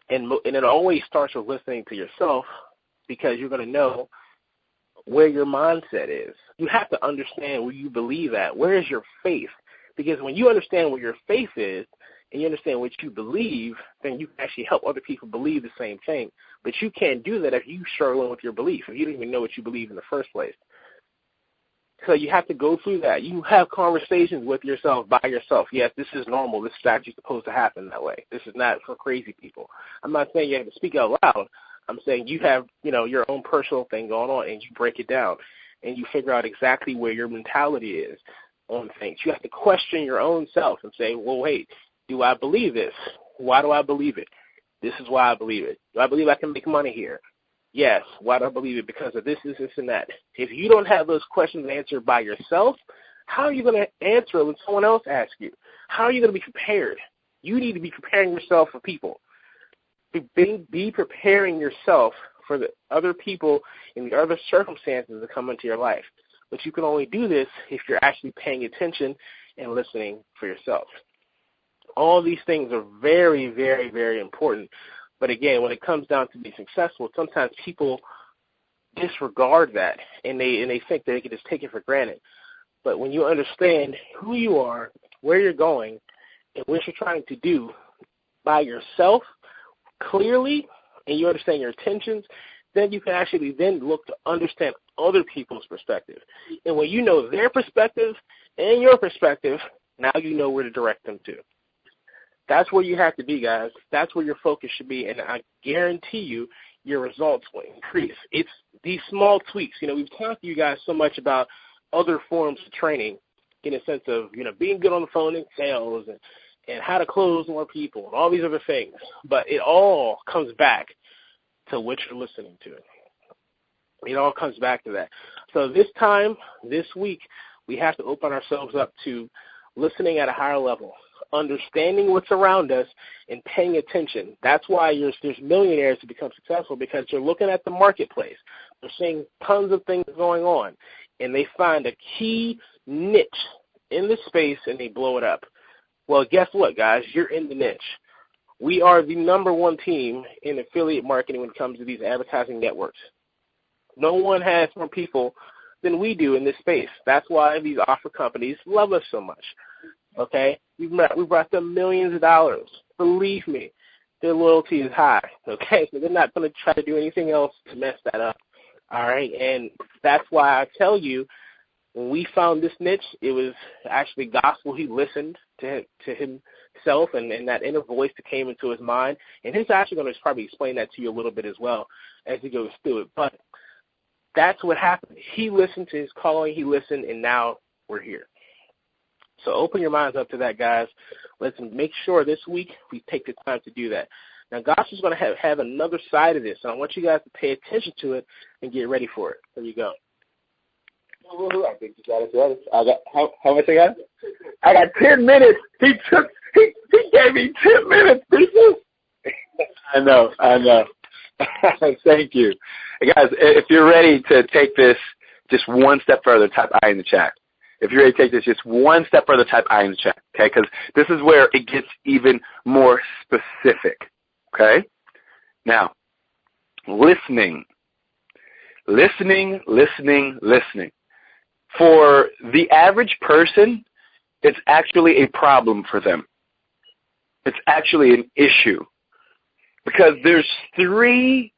And it always starts with listening to yourself, because you're going to know where your mindset is. You have to understand where you believe at. Where is your faith? Because when you understand where your faith is and you understand what you believe, then you can actually help other people believe the same thing. But you can't do that if you struggle with your belief, if you don't even know what you believe in the first place. So you have to go through that. You have conversations with yourself, by yourself. Yes, this is normal. This is actually supposed to happen that way. This is not for crazy people. I'm not saying you have to speak out loud. I'm saying you have, your own personal thing going on, and you break it down, and you figure out exactly where your mentality is on things. You have to question your own self and say, well, wait, do I believe this? Why do I believe it? This is why I believe it. Do I believe I can make money here? Yes. Why do I believe it? Because of this, and that. If you don't have those questions answered by yourself, how are you going to answer it when someone else asks you? How are you going to be prepared? You need to be preparing yourself for people. Be preparing yourself for the other people and the other circumstances that come into your life. But you can only do this if you're actually paying attention and listening for yourself. All these things are very, very, very important. But again, when it comes down to being successful, sometimes people disregard that, and they think that they can just take it for granted. But when you understand who you are, where you're going, and what you're trying to do by yourself clearly, and you understand your intentions, then you can actually then look to understand other people's perspective. And when you know their perspective and your perspective, now you know where to direct them to. That's where you have to be, guys. That's where your focus should be, and I guarantee you your results will increase. It's these small tweaks. We've talked to you guys so much about other forms of training in a sense of, being good on the phone in sales and how to close more people and all these other things. But it all comes back to what you're listening to. It all comes back to that. So this week, we have to open ourselves up to listening at a higher level, understanding what's around us, and paying attention. That's why there's millionaires to become successful, because they're looking at the marketplace. They're seeing tons of things going on, and they find a key niche in the space, and they blow it up. Well, guess what, guys? You're in the niche. We are the number one team in affiliate marketing when it comes to these advertising networks. No one has more people than we do in this space. That's why these offer companies love us so much. Okay? We brought them millions of dollars. Believe me, their loyalty is high. Okay? So they're not going to try to do anything else to mess that up. All right? And that's why I tell you, when we found this niche, it was actually gospel. He listened to himself and that inner voice that came into his mind. And he's actually going to probably explain that to you a little bit as well as he goes through it. But that's what happened. He listened to his calling. He listened, and now we're here. So open your minds up to that, guys. Let's make sure this week we take the time to do that. Now, Gospel's going to have another side of this, and I want you guys to pay attention to it and get ready for it. There you go. I think you got it. I got how much I got? I got 10 minutes. He gave me 10 minutes. I know. Thank you. Hey guys, if you're ready to take this just one step further, type I in the chat. If you're ready to take this just one step further, type I in the chat, okay? Because this is where it gets even more specific, okay? Now, listening. For the average person, it's actually a problem for them. It's actually an issue. Because there's three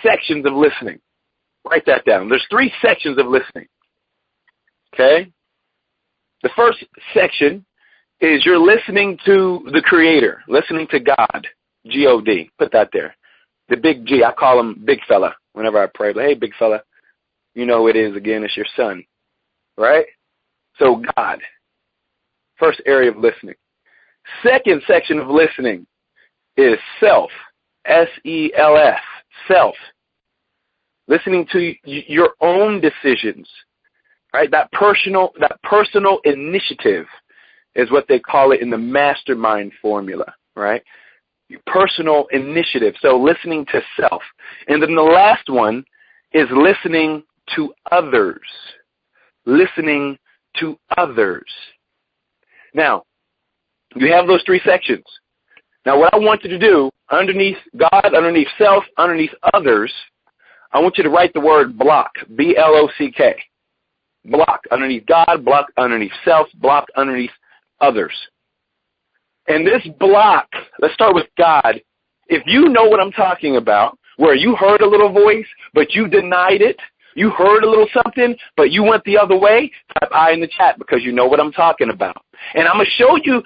sections of listening. Write that down. There's 3 sections of listening. Okay? The first section is you're listening to the Creator, listening to God, G-O-D. Put that there. The big G, I call him Big Fella whenever I pray. But, hey, Big Fella, you know who it is again. It's your son. Right? So God, first area of listening. Second section of listening is self, S-E-L-F, self. Listening to your own decisions, right? That personal initiative is what they call it in the mastermind formula, right? Personal initiative. So listening to self. And then the last one is listening to others. Listening to others. Now, you have those three sections. Now, what I want you to do, underneath God, underneath self, underneath others, I want you to write the word block, B-L-O-C-K. Block underneath God, block underneath self, block underneath others. And this block, let's start with God. If you know what I'm talking about, where you heard a little voice, but you denied it, you heard a little something, but you went the other way, type I in the chat because you know what I'm talking about. And I'm going to show you,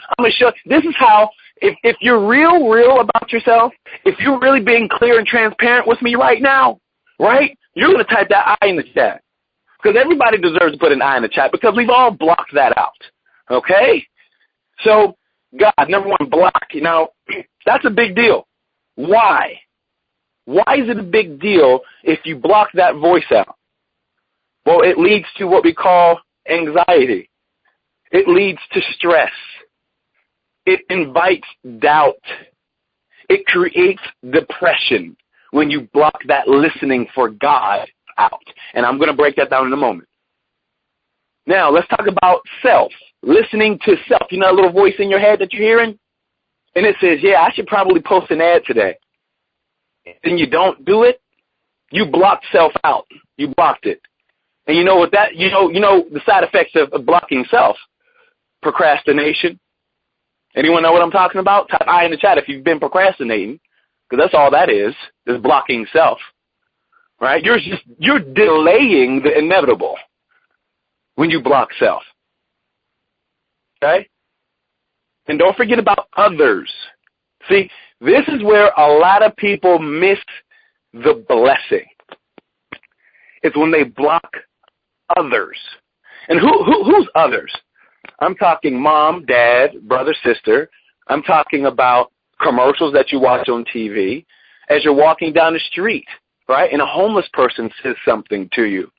this is how, if you're real about yourself, if you're really being clear and transparent with me right now, right, you're going to type that I in the chat. Because everybody deserves to put an I in the chat because we've all blocked that out. Okay? So, God, number one, block. Now, that's a big deal. Why? Why is it a big deal if you block that voice out? Well, it leads to what we call anxiety. It leads to stress. It invites doubt. It creates depression when you block that listening for God out. And I'm going to break that down in a moment. Now, let's talk about self. Listening to self. You know that little voice in your head that you're hearing? And it says, yeah, I should probably post an ad today. And you don't do it, you blocked self out. You blocked it. And you know what that, you know the side effects of blocking self? Procrastination. Anyone know what I'm talking about? Type I in the chat if you've been procrastinating, because that's all that is blocking self. Right? You're delaying the inevitable when you block self. Okay? And don't forget about others. See, this is where a lot of people miss the blessing. It's when they block others. And who's others? I'm talking mom, dad, brother, sister. I'm talking about commercials that you watch on TV as you're walking down the street, right? And a homeless person says something to you,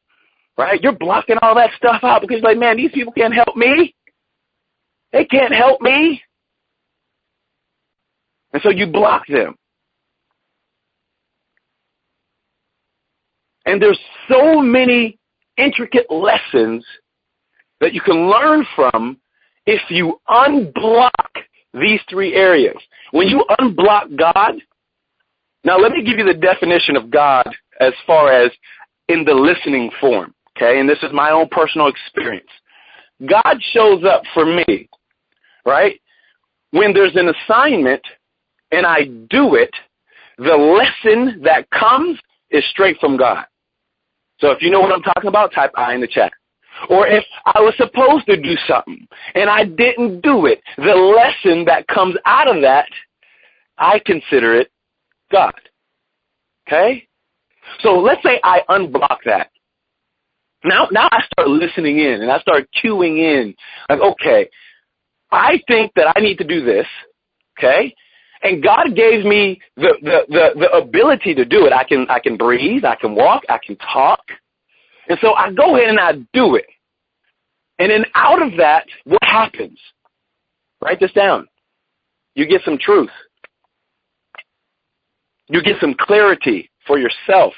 right? You're blocking all that stuff out because you're like, man, these people can't help me. They can't help me. And so you block them. And there's so many intricate lessons that you can learn from if you unblock these three areas. When you unblock God, now let me give you the definition of God as far as in the listening form, okay? And this is my own personal experience. God shows up for me, right? When there's an assignment and I do it, the lesson that comes is straight from God. So if you know what I'm talking about, type I in the chat. Or if I was supposed to do something and I didn't do it, the lesson that comes out of that, I consider it God. Okay? So let's say I unblock that. Now I start listening in and I start cueing in. Like, okay, I think that I need to do this. Okay? And God gave me the ability to do it. I can breathe, I can walk, I can talk. And so I go ahead and I do it. And then out of that, what happens? Write this down. You get some truth. You get some clarity for yourself.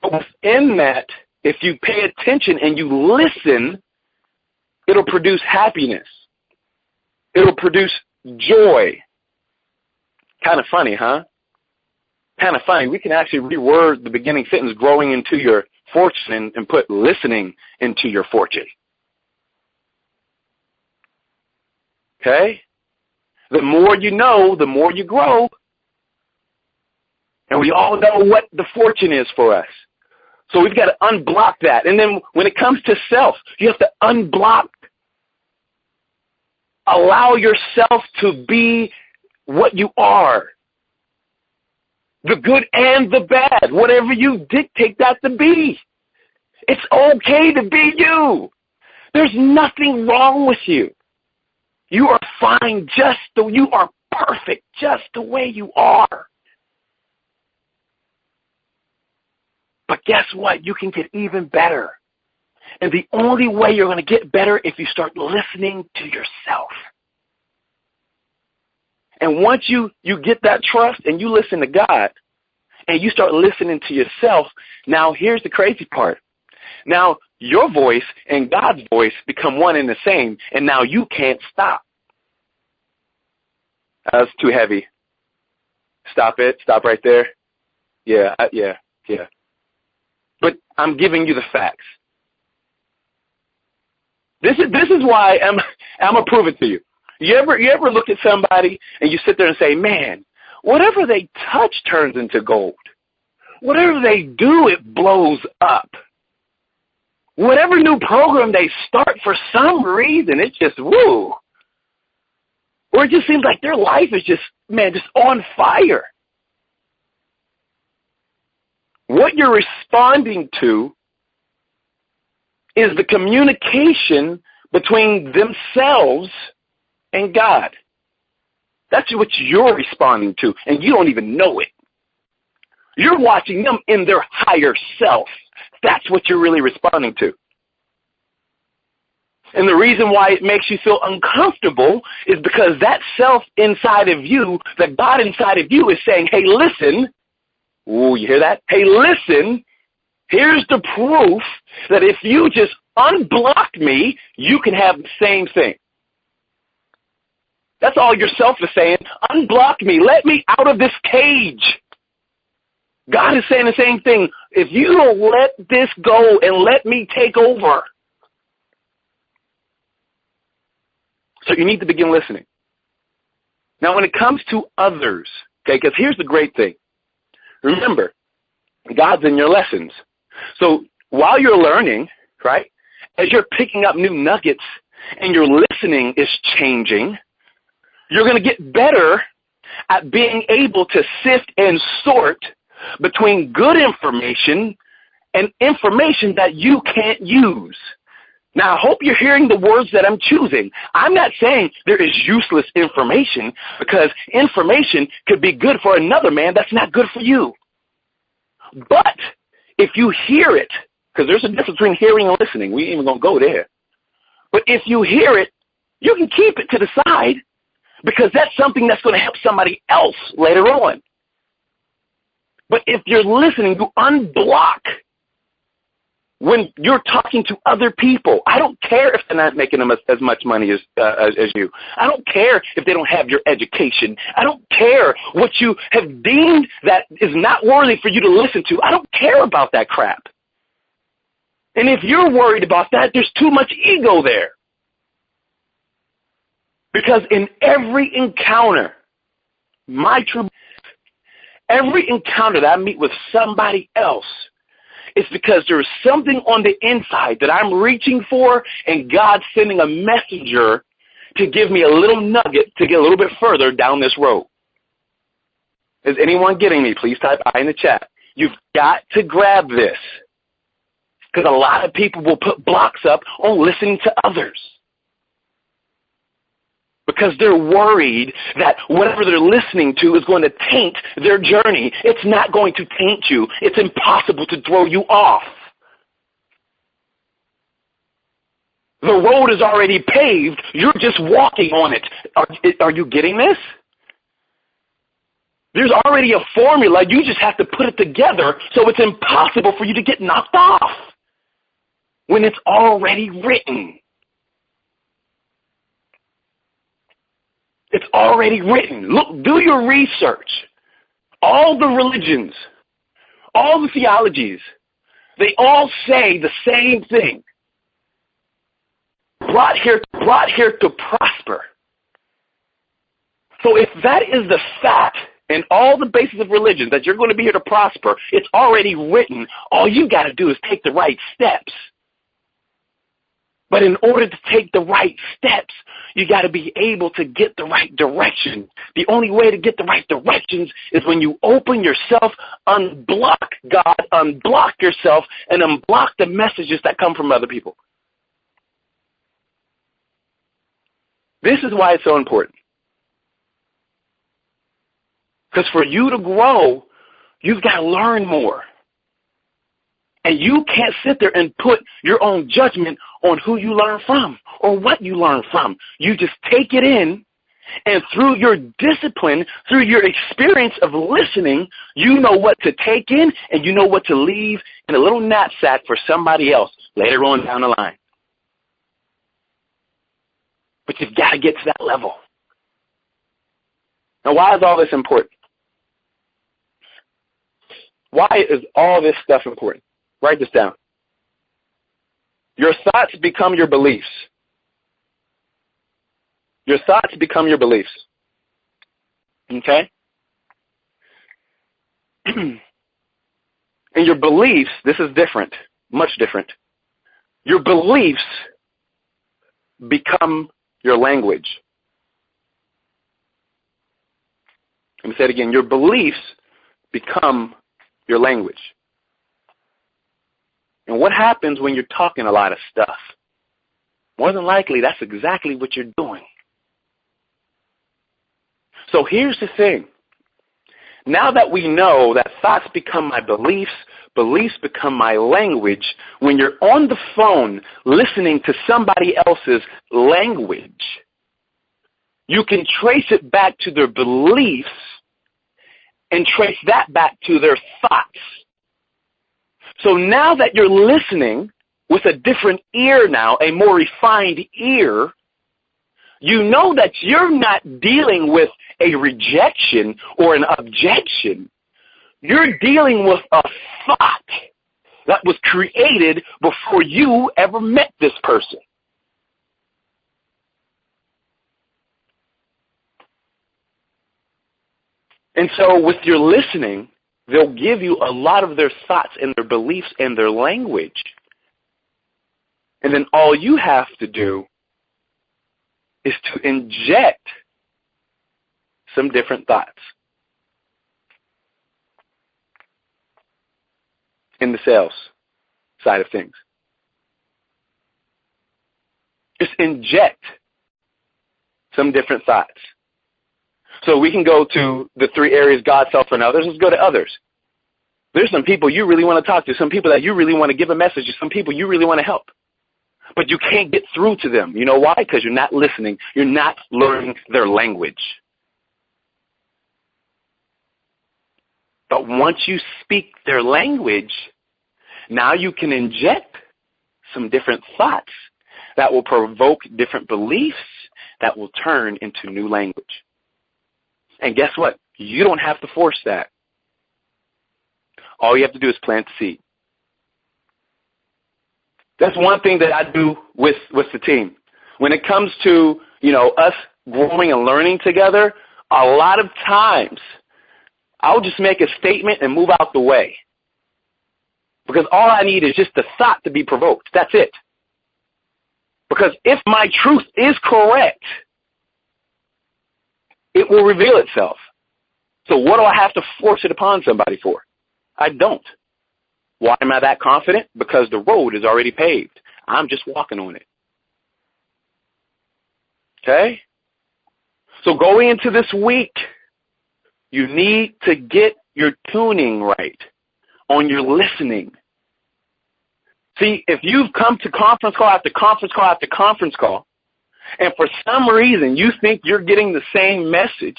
But within that, if you pay attention and you listen, it'll produce happiness. It'll produce joy. Kind of funny, huh? Kind of funny. We can actually reword the beginning sentence, growing into your fortune, and put listening into your fortune. Okay? The more you know, the more you grow. And we all know what the fortune is for us. So we've got to unblock that. And then when it comes to self, you have to unblock. Allow yourself to be what you are. The good and the bad. Whatever you dictate that to be. It's okay to be you. There's nothing wrong with you. You are fine you are perfect just the way you are. But guess what? You can get even better. And the only way you're going to get better if you start listening to yourself. And once you get that trust and you listen to God, and you start listening to yourself, now here's the crazy part. Now your voice and God's voice become one and the same, and now you can't stop. That's too heavy. Stop it. Stop right there. Yeah. But I'm giving you the facts. This is why I'm gonna prove it to you. You ever look at somebody and you sit there and say, man, whatever they touch turns into gold. Whatever they do, it blows up. Whatever new program they start, for some reason, it's just woo. Or it just seems like their life is just on fire. What you're responding to is the communication between themselves and God. That's what you're responding to, and you don't even know it. You're watching them in their higher self. That's what you're really responding to. And the reason why it makes you feel uncomfortable is because that self inside of you, that God inside of you is saying, hey, listen. Ooh, you hear that? Hey, listen. Here's the proof that if you just unblock me, you can have the same thing. That's all your self is saying. Unblock me. Let me out of this cage. God is saying the same thing. If you don't let this go and let me take over. So you need to begin listening. Now, when it comes to others, okay, because here's the great thing. Remember, God's in your lessons. So while you're learning, right, as you're picking up new nuggets and your listening is changing, you're going to get better at being able to sift and sort between good information and information that you can't use. Now, I hope you're hearing the words that I'm choosing. I'm not saying there is useless information, because information could be good for another man that's not good for you. But if you hear it, because there's a difference between hearing and listening. We ain't even going to go there. But if you hear it, you can keep it to the side, because that's something that's going to help somebody else later on. But if you're listening, you unblock when you're talking to other people. I don't care if they're not making them as much money as you. I don't care if they don't have your education. I don't care what you have deemed that is not worthy for you to listen to. I don't care about that crap. And if you're worried about that, there's too much ego there. Because in every encounter, every encounter that I meet with somebody else, it's because there's something on the inside that I'm reaching for, and God's sending a messenger to give me a little nugget to get a little bit further down this road. Is anyone getting me? Please type I in the chat. You've got to grab this, because a lot of people will put blocks up on listening to others, because they're worried that whatever they're listening to is going to taint their journey. It's not going to taint you. It's impossible to throw you off. The road is already paved. You're just walking on it. Are you getting this? There's already a formula. You just have to put it together, so it's impossible for you to get knocked off when it's already written. It's already written. Look, do your research. All the religions, all the theologies, they all say the same thing. Brought here to prosper. So if that is the fact in all the basis of religion, that you're going to be here to prosper, it's already written. All you got to do is take the right steps. But in order to take the right steps, you got to be able to get the right direction. The only way to get the right directions is when you open yourself, unblock God, unblock yourself, and unblock the messages that come from other people. This is why it's so important. Because for you to grow, you've got to learn more. And you can't sit there and put your own judgment on who you learn from or what you learn from. You just take it in And through your discipline, through your experience of listening, you know what to take in and you know what to leave in a little knapsack for somebody else later on down the line. But you've got to get to that level. Now, why is all this important? Why is all this stuff important? Write this down. Your thoughts become your beliefs. Your thoughts become your beliefs. Okay? And your beliefs, this is different, much different. Your beliefs become your language. Let me say it again. Your beliefs become your language. And what happens when you're talking a lot of stuff? More than likely, that's exactly what you're doing. So here's the thing. Now that we know that thoughts become my beliefs, beliefs become my language, when you're on the phone listening to somebody else's language, you can trace it back to their beliefs and trace that back to their thoughts. So now that you're listening with a different ear now, a more refined ear, you know that you're not dealing with a rejection or an objection. You're dealing with a thought that was created before you ever met this person. And so with your listening, they'll give you a lot of their thoughts and their beliefs and their language. And then all you have to do is to inject some different thoughts in the sales side of things. Just inject some different thoughts. So we can go to the three areas: God, self, and others. Let's go to others. There's some people you really want to talk to, some people that you really want to give a message to, some people you really want to help. But you can't get through to them. You know why? Because you're not listening. You're not learning their language. But once you speak their language, now you can inject some different thoughts that will provoke different beliefs that will turn into new language. And guess what? You don't have to force that. All you have to do is plant the seed. That's one thing that I do with the team. When it comes to, us growing and learning together, a lot of times I'll just make a statement and move out the way. Because all I need is just the thought to be provoked. That's it. Because if my truth is correct, it will reveal itself. So what do I have to force it upon somebody for? I don't. Why am I that confident? Because the road is already paved. I'm just walking on it. Okay? So going into this week, you need to get your tuning right on your listening. See, if you've come to conference call after conference call after conference call, and for some reason you think you're getting the same message,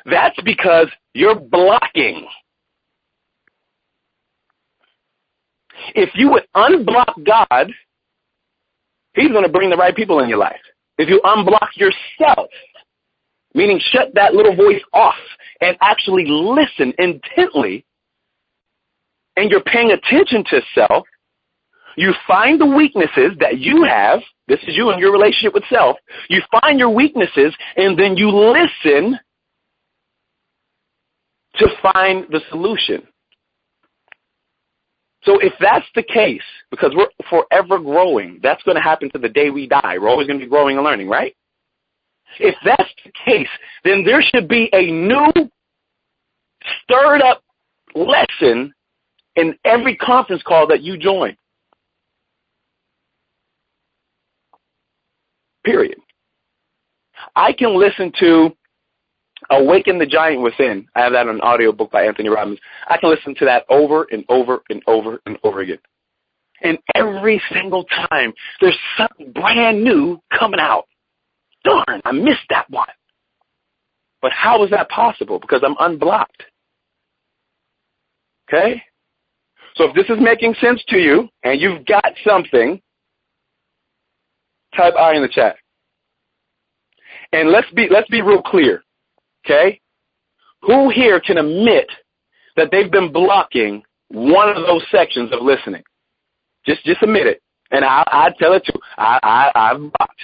that's because you're blocking. If you would unblock God, He's going to bring the right people in your life. If you unblock yourself, meaning shut that little voice off and actually listen intently, and you're paying attention to self, you find the weaknesses that you have. This is you and your relationship with self. You find your weaknesses, and then you listen to find the solution. So if that's the case, because we're forever growing, that's going to happen to the day we die. We're always going to be growing and learning, right? If that's the case, then there should be a new, stirred up lesson in every conference call that you join. Period. I can listen to Awaken the Giant Within. I have that on an audio book by Anthony Robbins. I can listen to that over and over and over and over again. And every single time, there's something brand new coming out. Darn, I missed that one. But how is that possible? Because I'm unblocked. Okay? So if this is making sense to you and you've got something, type I in the chat. And let's be real clear. Okay? Who here can admit that they've been blocking one of those sections of listening? Just admit it. And I tell it too. I've blocked.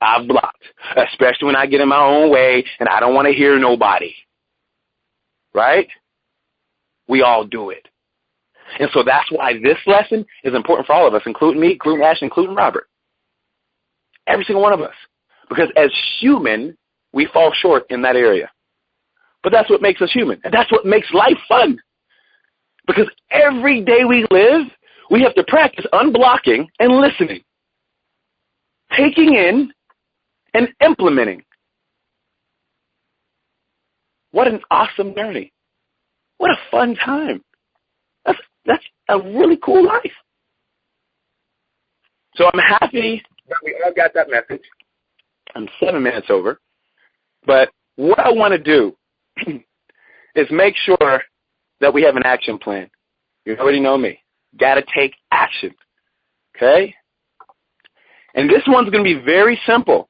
I've blocked. Especially when I get in my own way and I don't want to hear nobody. Right? We all do it. And so that's why this lesson is important for all of us, including me, including Ashton, including Robert. Every single one of us. Because as human, we fall short in that area. But that's what makes us human. And that's what makes life fun. Because every day we live, we have to practice unblocking and listening. Taking in and implementing. What an awesome journey. What a fun time. That's a really cool life. So I'm happy that we all got that message. I'm 7 minutes over. But what I want to do is make sure that we have an action plan. You already know me. Got to take action. Okay? And this one's going to be very simple.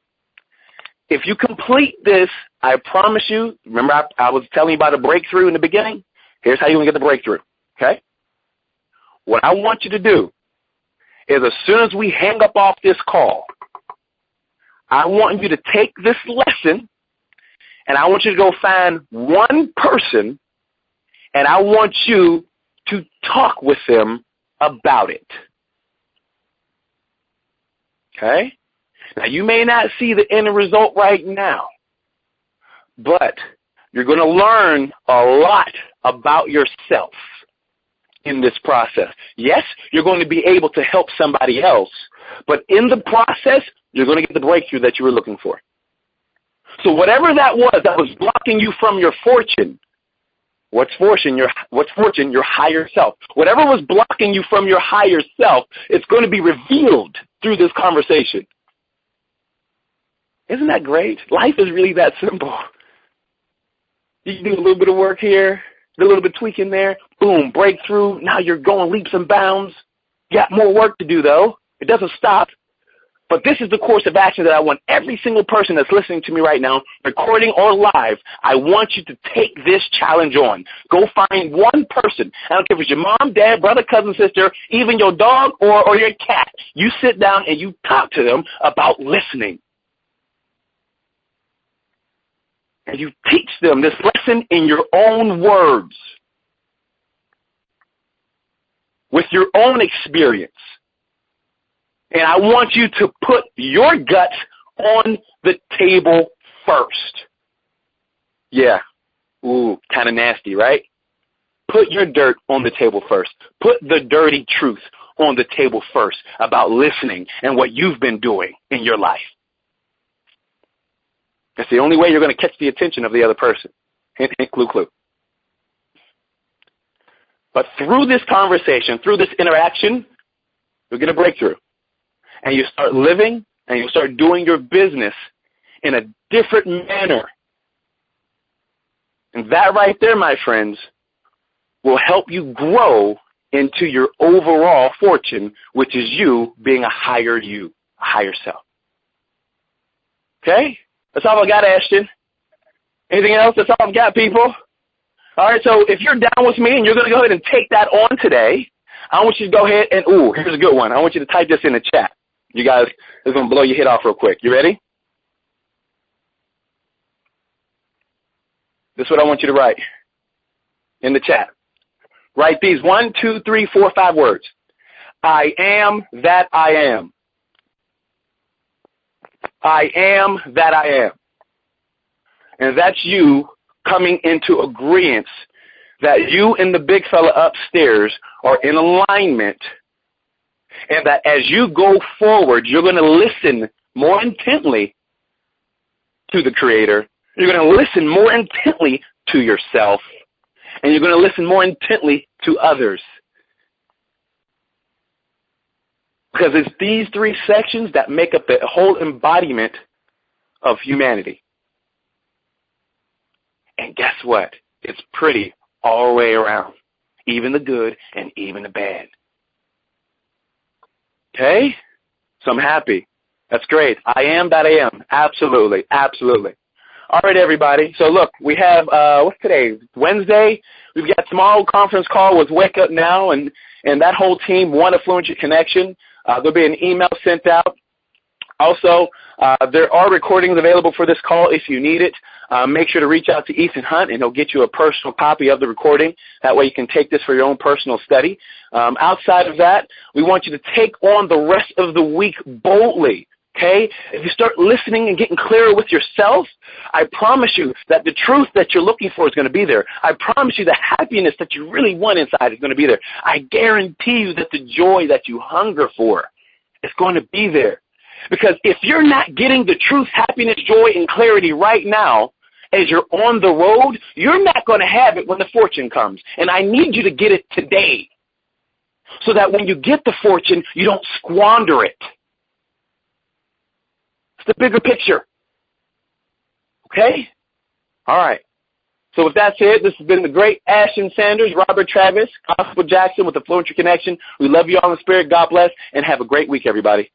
If you complete this, I promise you, remember I was telling you about a breakthrough in the beginning? Here's how you're going to get the breakthrough. Okay? What I want you to do is as soon as we hang up off this call, I want you to take this lesson and I want you to go find one person and I want you to talk with them about it. Okay? Now, you may not see the end result right now, but you're going to learn a lot about yourself in this process. Yes, you're going to be able to help somebody else, but in the process, you're going to get the breakthrough that you were looking for. So whatever that was blocking you from your fortune, what's fortune? Your higher self. Whatever was blocking you from your higher self, it's going to be revealed through this conversation. Isn't that great? Life is really that simple. You can do a little bit of work here, a little bit of tweaking there, boom, breakthrough. Now you're going leaps and bounds. You got more work to do, though. It doesn't stop. But this is the course of action that I want every single person that's listening to me right now, recording or live, I want you to take this challenge on. Go find one person. I don't care if it's your mom, dad, brother, cousin, sister, even your dog or your cat. You sit down and you talk to them about listening. And you teach them this lesson in your own words, with your own experience. And I want you to put your guts on the table first. Yeah. Ooh, kind of nasty, right? Put your dirt on the table first. Put the dirty truth on the table first about listening and what you've been doing in your life. That's the only way you're going to catch the attention of the other person. Hint, hint, clue, clue. But through this conversation, through this interaction, you'll get a breakthrough. And you start living and you start doing your business in a different manner. And that right there, my friends, will help you grow into your overall fortune, which is you being a higher self. Okay? That's all I got, Ashton. Anything else? That's all I've got, people. All right, so if you're down with me and you're going to go ahead and take that on today, I want you to go ahead and, here's a good one. I want you to type this in the chat. You guys, this is going to blow your head off real quick. You ready? This is what I want you to write in the chat. Write these 1, 2, 3, 4, 5 words. I am that I am. I am that I am. And that's you coming into agreement that you and the big fella upstairs are in alignment, and that as you go forward, you're going to listen more intently to the Creator. You're going to listen more intently to yourself, and you're going to listen more intently to others. Because it's these 3 sections that make up the whole embodiment of humanity. what? It's pretty all the way around, even the good and even the bad. Okay? So I'm happy. That's great. I am that I am. Absolutely. Absolutely. All right, everybody. So, look, we have, what's today? Wednesday. We've got tomorrow conference call with Wake Up Now, and that whole team won Affluentry Connection. There'll be an email sent out. Also, there are recordings available for this call if you need it. Make sure to reach out to Ethan Hunt, and he'll get you a personal copy of the recording. That way you can take this for your own personal study. Outside of that, we want you to take on the rest of the week boldly. Okay? If you start listening and getting clearer with yourself, I promise you that the truth that you're looking for is going to be there. I promise you the happiness that you really want inside is going to be there. I guarantee you that the joy that you hunger for is going to be there. Because if you're not getting the truth, happiness, joy, and clarity right now as you're on the road, you're not going to have it when the fortune comes. And I need you to get it today so that when you get the fortune, you don't squander it. It's the bigger picture. Okay? All right. So with that said, this has been the great Ashton Sanders, Robert Travis, Gospel Jackson with the Affluentry Connection. We love you all in the spirit. God bless, and have a great week, everybody.